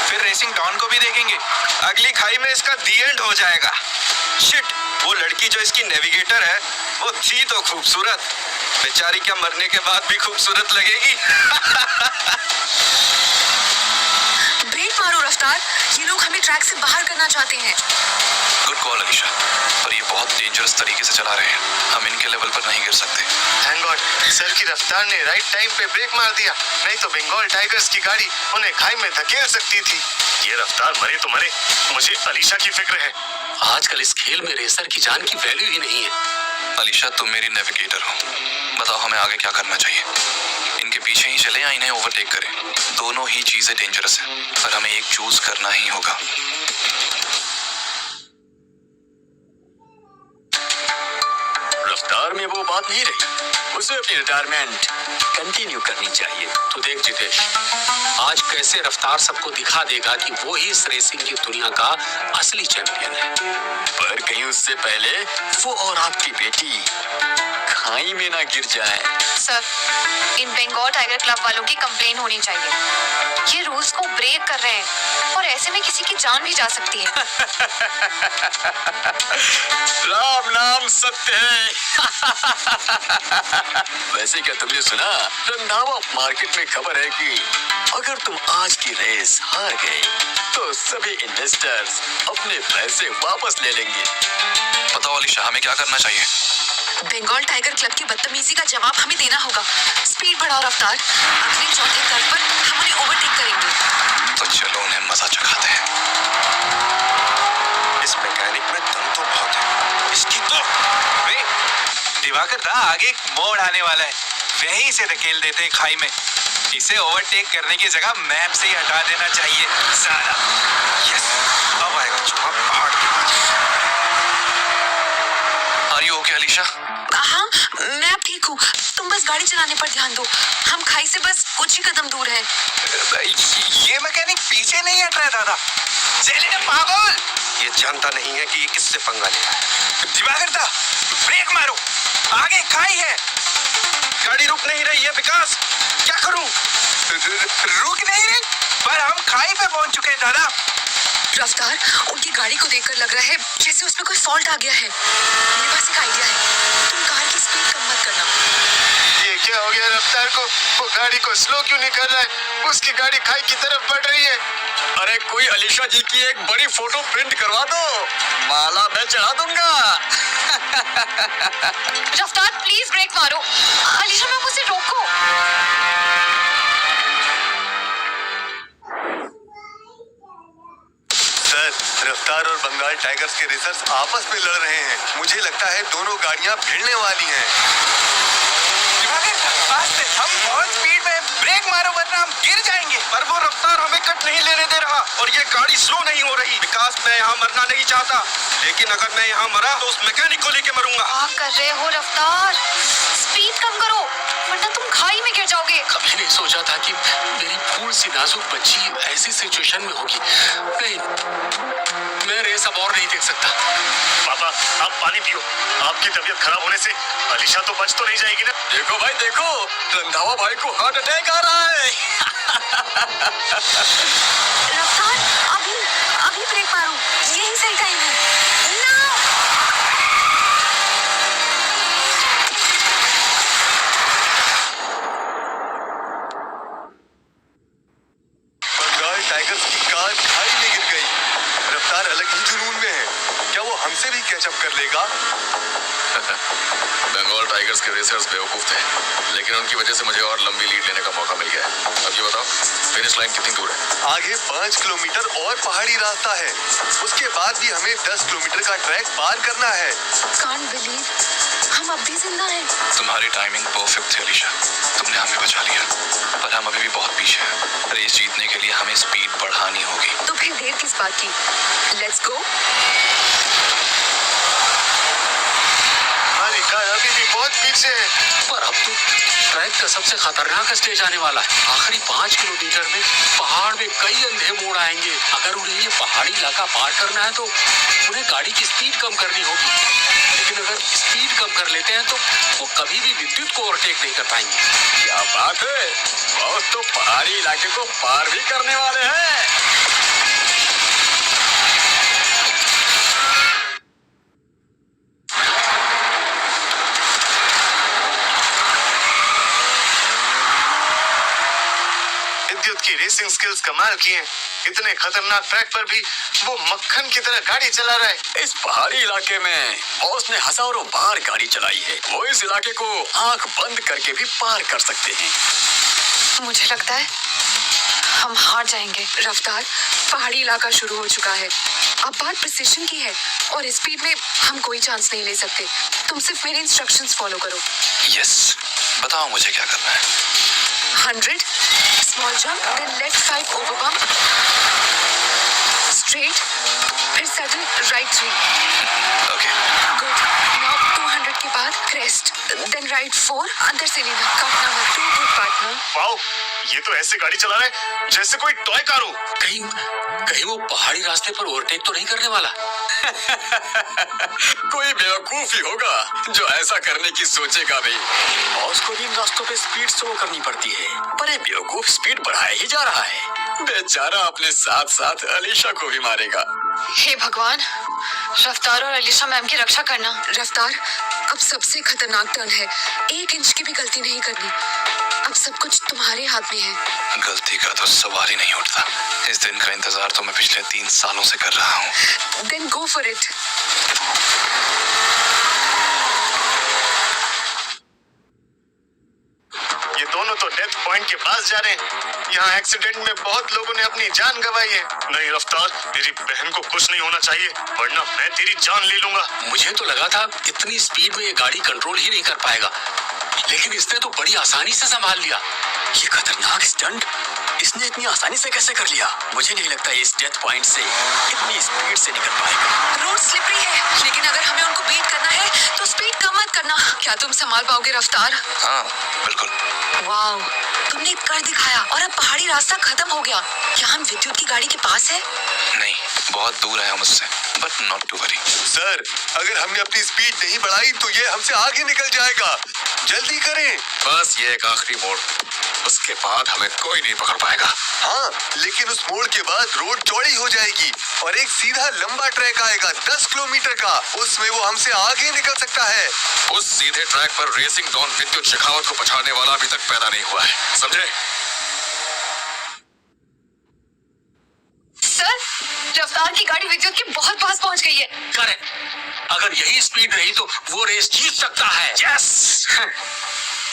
फिर रेसिंग डॉन को भी देखेंगे।
अगली खाई में इसका दी एंड हो जाएगा। शिट, वो लड़की जो इसकी नेविगेटर है, वो थी तो खूबसूरत, बेचारी क्या मरने के बाद भी खूबसूरत लगेगी।
ब्रेक मारो रफ्तार, ये लोग हमें ट्रैक से बाहर करना चाहते हैं।
गुड कॉल अलीशा, पर ये बहुत डेंजरस तरीके से चला रहे हैं। हम इनके लेवल पर नहीं गिर सकते।
थैंक गॉड सर की रफ्तार ने राइट टाइम पे ब्रेक मार दिया, नहीं तो बंगाल टाइगर्स की गाड़ी उन्हें खाई में धकेल सकती थी।
ये रफ्तार मरे तो मरे, मुझे अलीशा की फिक्र है।
आजकल इस खेल में रेसर की जान की वैल्यू ही नहीं है।
अलीशा, तुम मेरी नेविगेटर हो, बताओ हमें आगे क्या करना चाहिए? इनके पीछे ही चले या इन्हें ओवरटेक करें? दोनों ही चीजें डेंजरस हैं, पर हमें एक चूज करना ही होगा।
रफ्तार में वो बात नहीं रही, उसे अपनी रिटायरमेंट कंटिन्यू करनी चाहिए।
तो देख जितेश, आज कैसे रफ्तार सबको दिखा देगा कि वो ही इस रेसिंग की दुनिया का असली चैंपियन है।
पर कहीं उससे पहले वो और आपकी बेटी खाई में ना गिर जाए।
सर, इन बंगाल टाइगर क्लब वालों की कंप्लेन होनी चाहिए। ये रूल्स को ब्रेक कर रहे हैं और ऐसे में किसी की जान भी जा सकती है।
राम नाम सत्य है। वैसे क्या तुमने सुना, रंधावा मार्केट में खबर है कि अगर तुम आज की रेस हार गए तो सभी इन्वेस्टर्स अपने पैसे वापस ले लेंगे।
बताओ अलीशा, हमें क्या करना चाहिए?
बंगाल टाइगर क्लब की बदतमीजी का जवाब हमें देना होगा। स्पीड बढ़ाओ रफ्तार, अगले चौथे कर्व पर हम उन्हें ओवरटेक करेंगे।
तो चलो उन्हें मजा चखाते हैं।
इस मैकेनिक में दम तो बहुत है, इसकी तो
दिवाकर दा, आगे एक मोड़ आने वाला है, वहीं से धकेल देते हैं खाई में। इसे ओवरटेक करने की जगह मैप से ही हटा देना चाहिए। साला,
यस, अब आएगा चूहा पहाड़ के पास।
Are you okay Alisha?
हाँ, मैं अब ठीक हूँ। तुम बस गाड़ी चलाने पर ध्यान दो, हम खाई से बस कुछ ही कदम दूर हैं।
ये मैकेनिक पीछे नहीं हट रहा है दादा। चले ना पागल,
ये जानता नहीं है कि ये किससे पंगा ले रहा है।
दिवाकर दा, ब्रेक मारो, आगे खाई है।
गाड़ी रुक नहीं रही है विकास, क्या करूं?
रुक नहीं रही, पर हम खाई पे पहुंच चुके हैं दादा।
रफ्तार, उनकी गाड़ी को देखकर लग रहा है जैसे उसमें कोई फॉल्ट आ गया है। मेरे पास एक आइडिया है, तुम कार की स्पीड कम मत करना।
क्या हो गया रफ्तार को? वो गाड़ी को स्लो क्यों नहीं कर रहा है? उसकी गाड़ी खाई की तरफ बढ़ रही है।
अरे कोई अलीशा जी की एक बड़ी फोटो प्रिंट करवा दो, माला मैं चढ़ा दूंगा।
रफ्तार प्लीज ब्रेक मारो। अलीशा मैम उसे रोको।
सर, रफ्तार और बंगाल टाइगर्स के रेसर्स आपस में लड़ रहे हैं। मुझे लगता है दोनों गाड़ियां भिड़ने वाली हैं।
हम बहुत स्पीड में, ब्रेक मारो वरना हम गिर जाएंगे। पर वो रफ्तार हमें कट नहीं लेने दे रहा और ये गाड़ी स्लो नहीं हो रही। विकास, मैं यहाँ मरना नहीं चाहता, लेकिन अगर मैं यहाँ मरा तो उस मैकेनिक को लेके मरूंगा।
क्या कर रहे हो रफ्तार? स्पीड कम करो वरना तुम खाई में गिर जाओगे।
कभी नहीं सोचा था कि मेरी फूल सी नाजुक बच्ची ऐसी सिचुएशन में होगी। नहीं, मैं रेस अब और नहीं देख सकता।
पापा, आप पानी पियो। आपकी तबीयत खराब होने से अलीशा तो बच तो नहीं जाएगी ना?
देखो भाई देखो, रंधावा भाई को हार्ट अटैक आ रहा है।
रफ्तार अभी ब्रेक मारो, यही सही टाइम है। No!
बंगाल टाइगर्स की कार खाई में गिर गई। रफ्तार अलग ही जुनून में है। क्या वो हमसे भी कैचअप कर लेगा?
बंगाल टाइगर्स के रेसर्स बेवकूफ थे, लेकिन उनकी वजह से मुझे और लंबी लीड लेने का मौका मिल गया। अब ये बताओ, फिनिश लाइन कितनी दूर है?
आगे 5 किलोमीटर और पहाड़ी रास्ता है। उसके बाद भी हमें 10 किलोमीटर का ट्रैक पार करना है।
Can't believe हम अब भी जिंदा हैं।
तुम्हारी टाइमिंग परफेक्ट थी अलीशा, तुमने हमें बचा लिया, पर हम अभी भी बहुत पीछे हैं। रेस जीतने के लिए हमें स्पीड बढ़ानी होगी।
तो फिर देर किस बात की? Let's go.
हमारी कार अभी भी बहुत पीछे है।
पर अब तो ट्रैक का सबसे खतरनाक स्टेज आने वाला है। आखिरी 5 किलोमीटर में पहाड़ में कई अंधे मोड़ आएंगे। अगर उन्हें ये पहाड़ी इलाका पार करना है तो उन्हें गाड़ी की स्पीड कम करनी होगी। लेकिन अगर स्पीड कम कर लेते हैं तो वो कभी भी विद्युत को ओवरटेक नहीं कर पाएंगे।
क्या बात है, बॉस तो पहाड़ी इलाके को पार भी करने वाले हैं।
विद्युत की रेसिंग स्किल्स कमाल की हैं। इतने खतरनाक ट्रैक पर भी वो मक्खन की तरह गाड़ी चला रहा है।
इस पहाड़ी इलाके में बॉस ने हजारों बार गाड़ी चलाई है। वो इस इलाके को आंख बंद करके भी पार कर सकते हैं।
मुझे लगता है हम हार जाएंगे। रफ्तार, पहाड़ी इलाका शुरू हो चुका है। अब बात प्रिसिशन की है और स्पीड में हम कोई चांस नहीं ले सकते। तुम सिर्फ मेरे इंस्ट्रक्शंस फॉलो करो।
यस, बताओ मुझे क्या करना है।
100 small jump, then left 5 over bump, straight, फिर sudden right 3।
Okay,
good. Now 200 के बाद क्रेस्ट, देन राइट 4, अंदर से लेना। Cut number 2, good partner.
Wow, ये तो ऐसे गाड़ी चला रहा है जैसे कोई टॉय कार हो।
कहीं वो पहाड़ी रास्ते पर ओवरटेक तो नहीं करने वाला?
कोई बेवकूफ ही होगा जो ऐसा करने की सोचेगा भी। बॉस को भी इन रास्तों पे स्पीड स्लो करनी पड़ती है, पर ये बेवकूफ स्पीड बढ़ाए ही जा रहा है। बेचारा अपने साथ साथ अलीशा को भी मारेगा।
हे भगवान, रफ्तार और अलीशा मैम की रक्षा करना। रफ्तार, अब सबसे खतरनाक टर्न है। 1 इंच की भी गलती नहीं करनी। अब सब कुछ तुम्हारे हाथ में है।
गलती का तो सवाल ही नहीं उठता। इस दिन का इंतजार तो मैं पिछले 3 सालों से कर रहा हूँ।
Then go for it.
ये दोनों तो डेथ पॉइंट के पास जा रहे हैं। यहाँ एक्सीडेंट में बहुत लोगों ने अपनी जान गंवाई है। नहीं रफ्तार, मेरी बहन को कुछ नहीं होना चाहिए, वरना मैं तेरी जान ले लूंगा।
मुझे तो लगा था इतनी स्पीड में ये गाड़ी कंट्रोल ही नहीं कर पाएगा, लेकिन इसने तो बड़ी आसानी से संभाल लिया।
ये खतरनाक स्टंट इसने इतनी आसानी से कैसे कर लिया? मुझे नहीं लगता इस डेथ पॉइंट से इतनी स्पीड से निकल पाएगा।
रोड स्लिपरी है, लेकिन अगर हमें उनको बीट करना है तो स्पीड कम मत करना। क्या तुम संभाल पाओगे रफ्तार?
हाँ बिल्कुल।
वाओ, तुमने कर दिखाया और अब पहाड़ी रास्ता खत्म हो गया। क्या हम विद्युत की गाड़ी के पास है?
नहीं, बहुत दूर है मुझसे, but not to worry.
Sir, अगर हमने अपनी स्पीड नहीं बढ़ाई तो ये हमसे आगे निकल जाएगा। जल्दी करें।
बस ये एक आखिरी मोड़, उसके बाद हमें कोई नहीं पकड़ पाएगा।
हाँ, लेकिन उस मोड़ के बाद रोड चौड़ी हो जाएगी और एक सीधा लंबा ट्रैक आएगा 10 किलोमीटर का। उसमें वो हमसे आगे निकल सकता है।
उस सीधे ट्रैक पर रेसिंग डॉन विद्युत शेखावत को पछाड़ने वाला अभी तक पैदा नहीं हुआ है, समझे?
सर, रफ्तार की गाड़ी विद्युत के बहुत पास पहुंच गई है।
करेक्ट। अगर यही स्पीड रही तो वो रेस जीत सकता है।
यस।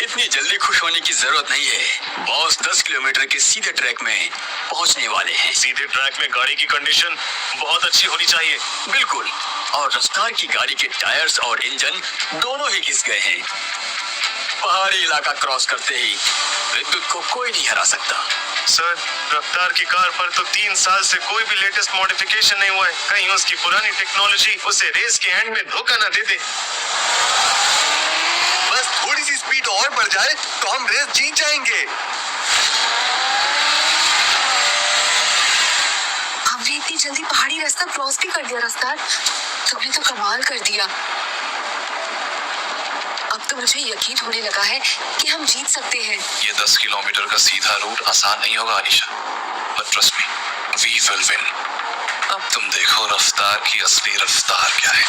इतनी जल्दी खुश होने की जरूरत नहीं है। बॉस 10 किलोमीटर के सीधे ट्रैक में पहुंचने वाले हैं।
सीधे ट्रैक में गाड़ी की कंडीशन बहुत अच्छी होनी चाहिए।
बिल्कुल, और रफ्तार की गाड़ी के टायर्स और इंजन दोनों ही घिस गए हैं। पहाड़ी इलाका क्रॉस करते ही विद्युत को कोई नहीं हरा सकता।
सर, रफ्तार की कार पर तो 3 साल से कोई भी लेटेस्ट मॉडिफिकेशन नहीं हुआ है। कहीं उसकी पुरानी टेक्नोलॉजी उसे रेस के एंड में धोखा ना दे दे।
बस थोड़ी सी स्पीड और बढ़ जाए तो हम रेस जीत जाएंगे।
हमने इतनी जल्दी पहाड़ी रास्ता क्रॉस भी कर दिया। रफ्तार, तुमने तो कमाल कर दिया। अब तो मुझे यकीन होने लगा है कि हम जीत सकते हैं।
ये 10 किलोमीटर का सीधा रूट आसान नहीं होगा Anisha, but trust me, we will win. अब तुम देखो रफ्तार की असली रफ्तार क्या है।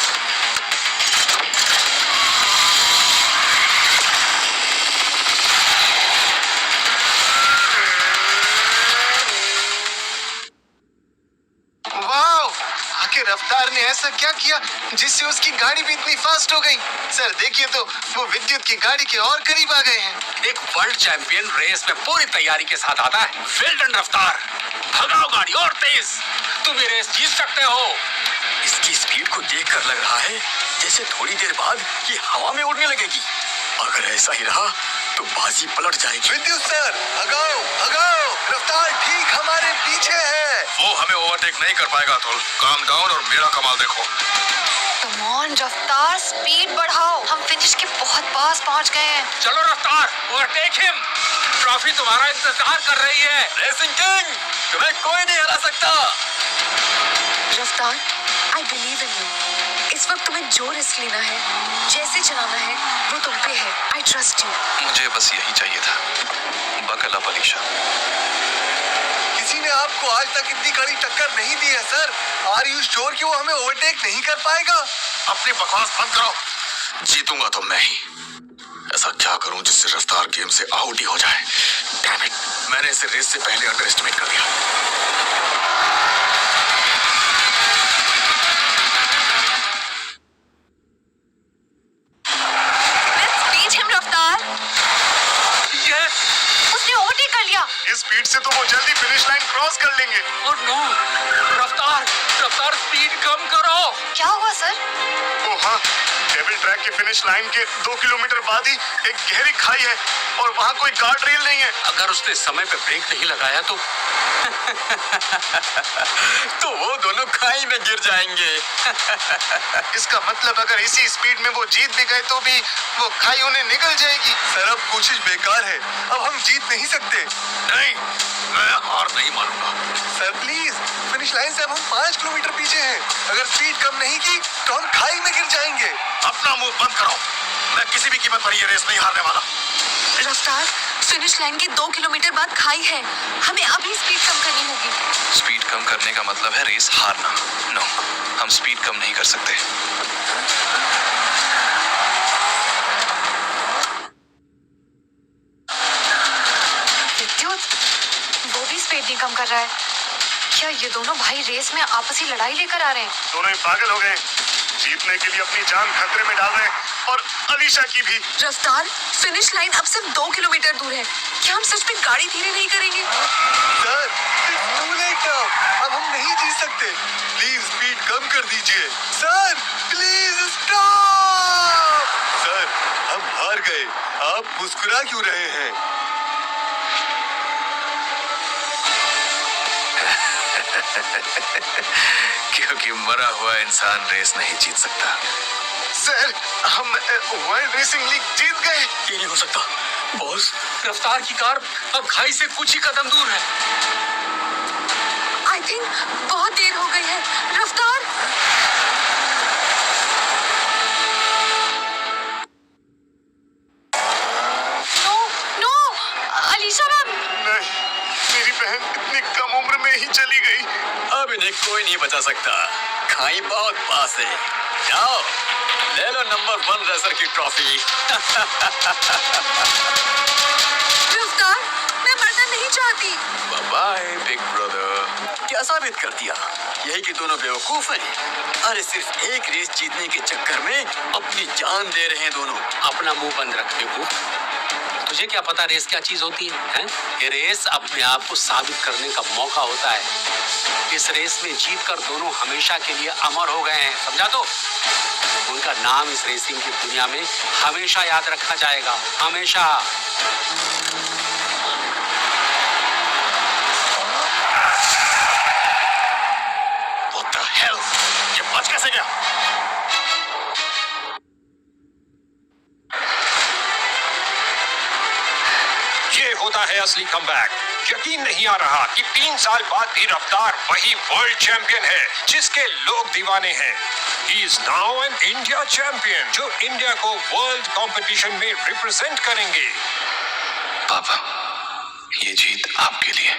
रफ्तार ने ऐसा क्या किया जिससे उसकी गाड़ी भी इतनी फास्ट हो गई? सर देखिए तो वो विद्युत की गाड़ी के और करीब आ गए हैं।
एक वर्ल्ड चैंपियन रेस में पूरी तैयारी के साथ आता है। वेल डन रफ्तार, भगाओ गाड़ी और तेज, तुम ये रेस जीत सकते हो।
इसकी स्पीड को देखकर लग रहा है जैसे थोड़ी देर बाद ये हवा में उड़ने लगेगी। अगर ऐसा ही रहा तो बाजी पलट जाएगी।
विद्युत सर, भगाओ भगाओ, रफ्तार ठीक हमारे पीछे है।
वो हमें ओवरटेक नहीं कर पाएगा अतुल। काम डाउन और मेरा कमाल देखो।
कम ऑन रफ्तार, स्पीड बढ़ाओ, हम फिनिश के बहुत पास पहुंच गए हैं।
चलो रफ्तार, ओवरटेक हिम। ट्रॉफी तुम्हारा इंतजार कर रही है।
रेसिंग किंग, तुम्हें कोई नहीं हरा सकता।
रफ्तार, आई बिलीव इन यू। इस वक्त तुम्हें जो रिस्क लेना है, जैसे चलाना है, वो तुम पे है। I trust you.
मुझे बस यही चाहिए था। Buckle up Alisha.
किसी ने आपको आज तक इतनी कड़ी टक्कर नहीं दी है सर। आर यू श्योर कि वो हमें ओवरटेक नहीं कर पाएगा?
अपनी बकवास बंद करो। जीतूंगा तो मैं ही। ऐसा क्या करूं जिससे रफ्तार गेम से आउट ही हो जाए। डैम इट, मैंने इसे रेस से पहले अंडर एस्टिमेट कर दिया।
इस स्पीड से तो वो जल्दी फिनिश लाइन क्रॉस कर लेंगे।
ओह नो, रफ्तार, रफ्तार स्पीड कम करो।
क्या हुआ सर?
ओ हाँ, डेविल ट्रैक के फिनिश लाइन के 2 किलोमीटर बाद ही एक गहरी खाई है और वहाँ कोई गार्ड रेल नहीं है।
अगर उसने समय पे ब्रेक नहीं लगाया तो
तो वो दोनों खाई में गिर जाएंगे।
इसका मतलब अगर इसी स्पीड में वो जीत भी गए तो भी वो खाई उन्हें निकल जाएगी।
सर अब कोशिश बेकार है, अब हम जीत नहीं सकते।
नहीं, मैं हार नहीं मानूंगा।
सर प्लीज, फिनिश लाइन से अब हम 5 किलोमीटर पीछे हैं। अगर स्पीड कम नहीं की तो हम खाई में गिर जाएंगे।
अपना मुंह बंद करो। मैं किसी भी कीमत पर ये रेस नहीं हारने वाला।
रफ्तार, फिनिश लाइन के 2 किलोमीटर बाद खाई है। हमें अभी स्पीड कम करनी होगी।
स्पीड कम करने का मतलब है रेस हारना। नो, हम स्पीड कम नहीं कर सकते।
विद्युत, वो भी स्पीड नहीं कम कर रहा है। क्या ये दोनों भाई रेस में आपसी लड़ाई लेकर आ रहे हैं?
दोनों ही पागल हो गए। जीतने के लिए अपनी जान खतरे में डाल रहे हैं और अलीशा की भी।
रफ्तार, फिनिश लाइन अब सिर्फ 2 किलोमीटर दूर है। क्या हम सच में गाड़ी धीरे नहीं करेंगे?
Sir, it's too late now. अब हम नहीं जीत सकते। प्लीज स्पीड कम कर दीजिए। Sir please stop. सर हम हार गए। आप मुस्कुरा क्यों रहे हैं?
क्योंकि मरा हुआ इंसान रेस नहीं जीत सकता।
सर, हम वर्ल्ड रेसिंग लीग जीत गए।
ये नहीं हो सकता बॉस, रफ्तार की कार अब खाई से कुछ ही कदम दूर है।
आई थिंक बहुत देर हो गई है। रफ्तार,
अलीशा मैम।
नहीं, मेरी बहन इतनी कम उम्र में ही चली गई।
अब इन्हें कोई नहीं बचा सकता। खाई बहुत पास है। जाओ ले लो नंबर 1 रेसर की ट्रॉफी।
रफ्तार, मैं मरना नहीं चाहती।
Bye big brother. क्या साबित कर दिया? यही कि दोनों बेवकूफ हैं। अरे सिर्फ एक रेस जीतने के चक्कर में अपनी जान दे रहे हैं दोनों।
अपना मुंह बंद रख बेवकूफ। तुझे क्या पता रेस क्या चीज होती है, हैं? ये रेस अपने आप को साबित करने का मौका होता है। इस रेस में जीतकर दोनों हमेशा के लिए अमर हो गए हैं, समझा? तो उनका नाम इस रेसिंग की दुनिया में हमेशा याद रखा जाएगा, हमेशा।
What the hell? ये बच कैसे गया?
ये होता है असली कमबैक। यकीन नहीं आ रहा कि 3 साल बाद भी रफ्तार वही वर्ल्ड चैंपियन है जिसके लोग दीवाने हैं। He is now an India champion जो इंडिया को वर्ल्ड कंपटीशन में रिप्रेजेंट करेंगे।
पापा, ये जीत आपके लिए।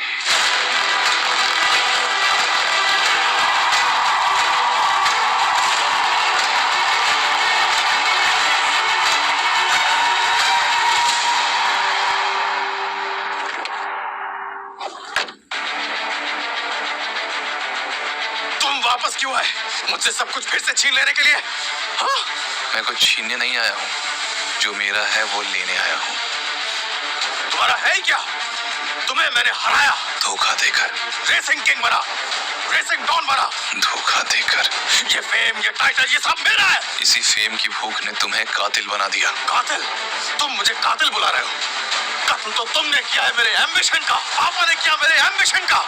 वापस क्यों आए? मुझसे सब कुछ फिर से छीन लेने के लिए? हाँ?
मैं कुछ छीनने नहीं आया हूँ, जो मेरा है वो लेने आया हूँ।
तुम्हारा है ही क्या? तुम्हें मैंने हराया,
धोखा देकर।
रेसिंग किंग बना, रेसिंग डॉन बना,
धोखा देकर।
ये फेम, ये टाइटल, ये सब मेरा है।
इसी फेम की भूख ने तुम्हें कातिल बना दिया।
कातिल? तुम मुझे कातिल बुला रहे हो? कत्ल तो तुमने किया है मेरे एम्बिशन का। पापा ने किया मेरे एम्बिशन का।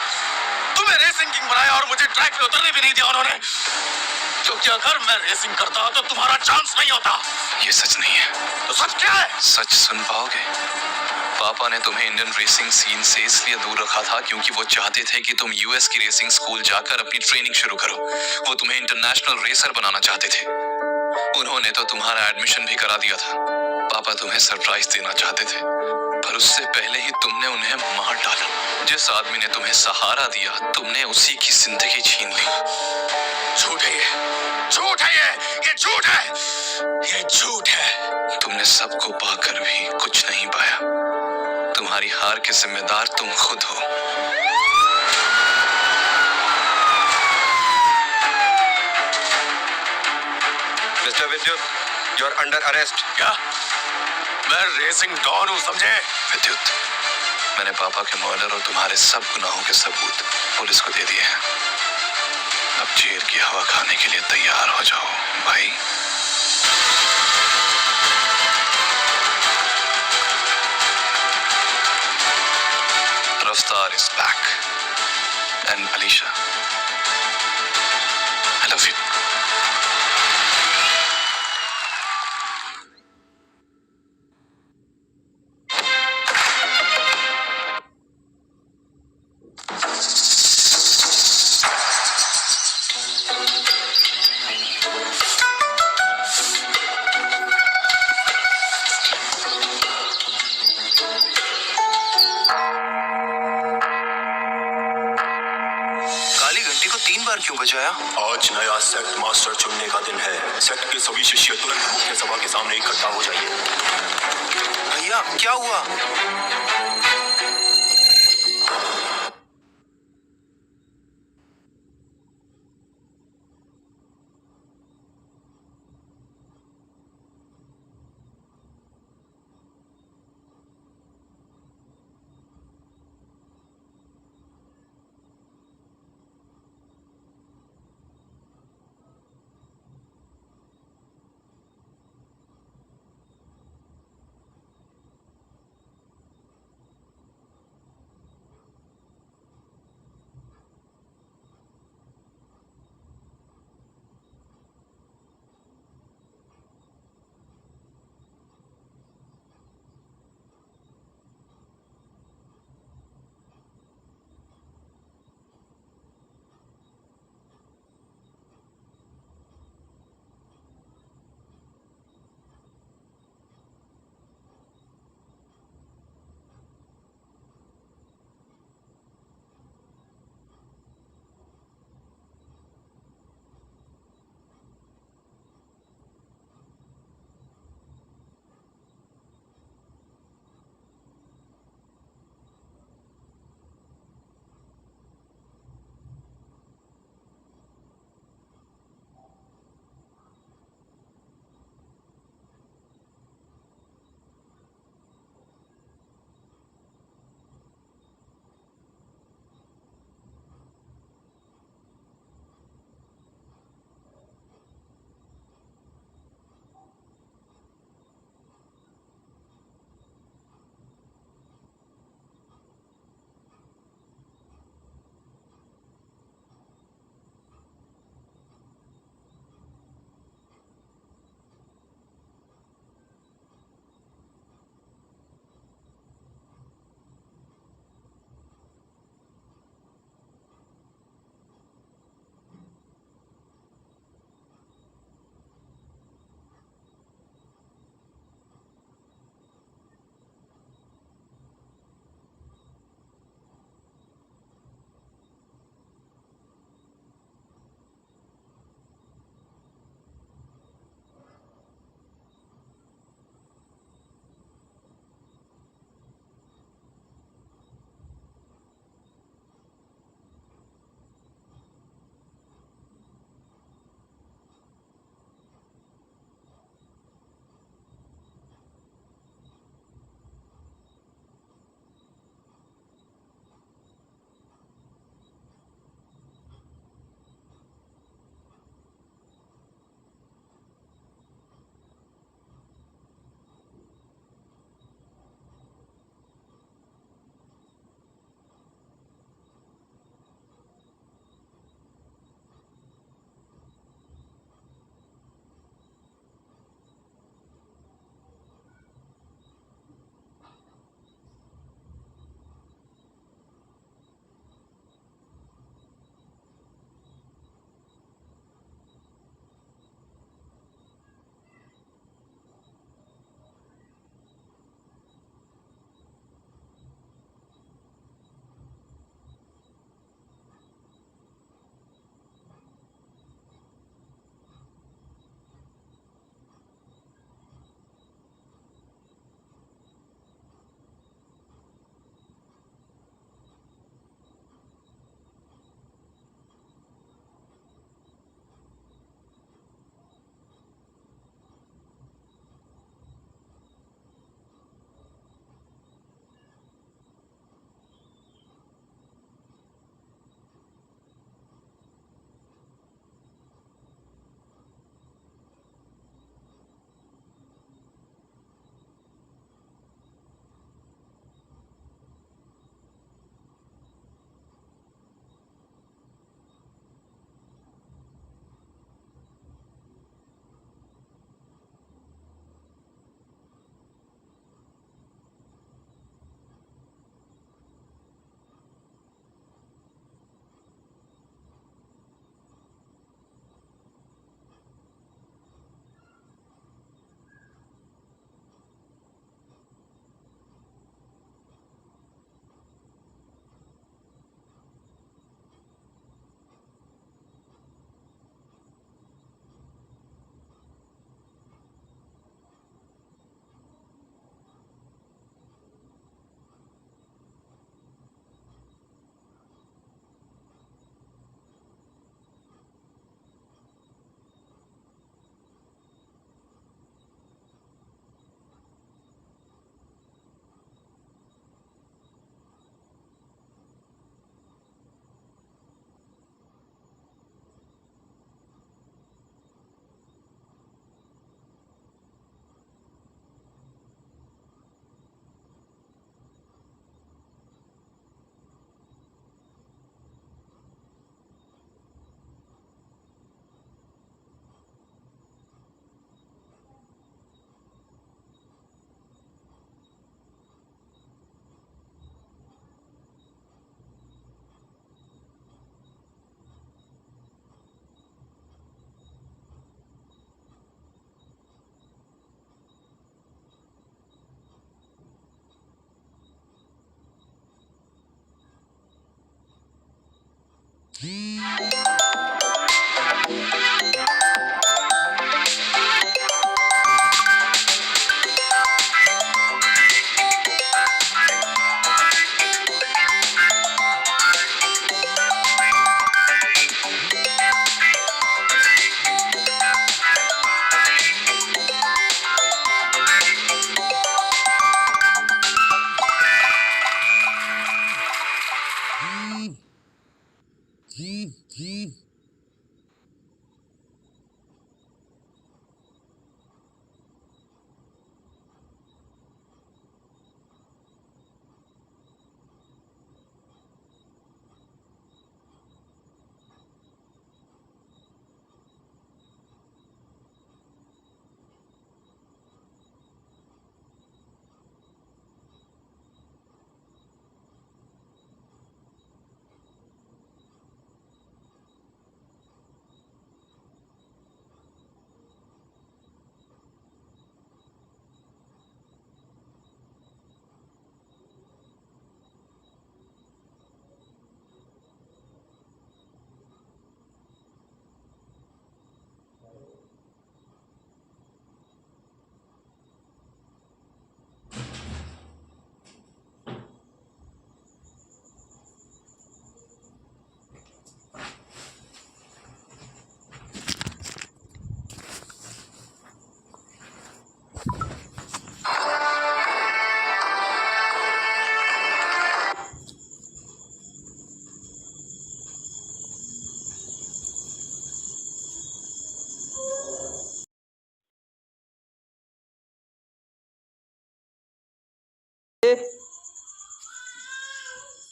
तुम्हें रेसिंग किंग बनाया और मुझे ट्रैक पे उतरने भी नहीं दिया उन्होंने। क्योंकि अगर मैं रेसिंग करता तो तुम्हारा चांस नहीं होता।
ये सच नहीं है।
तो सच क्या है?
सच सुन पाओगे? पापा ने तुम्हें इंडियन रेसिंग सीन से इसलिए दूर रखा था क्योंकि वो चाहते थे कि तुम यूएस की रेसिंग स्कूल जाकर अपनी ट्रेनिंग शुरू करो। वो तुम्हें इंटरनेशनल रेसर बनाना चाहते थे। उन्होंने तो तुम्हारा एडमिशन भी करा दिया था। पापा तुम्हें सरप्राइज देना चाहते थे, पर उससे पहले ही तुमने उन्हें मार डाला। जिस आदमी ने तुम्हें सहारा दिया, तुमने उसी की जिंदगी छीन ली।
झूठ है ये, झूठ है ये झूठ है, ये झूठ है।
तुमने सबको पाकर भी कुछ नहीं पाया। तुम्हारी हार के जिम्मेदार तुम खुद हो।
मिस्टर विद्युत, यू आर अंडर अरेस्ट।
क्या? मैं रेसिंग डॉन हूँ, समझे?
विद्युत, मैंने पापा के मर्डर और तुम्हारे सब गुनाहों के सबूत पुलिस को दे दिए हैं। अब जेल की हवा खाने के लिए तैयार हो जाओ भाई। Raftaar is back. And Alisha, I love you. क्यों बजाया?
आज नया सेट मास्टर चुनने का दिन है। सेट के सभी शिष्य तुरंत मुख्य सभा के सामने इकट्ठा हो जाइए।
भैया क्या हुआ?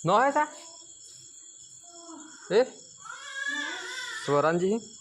No es esa. Suaranji.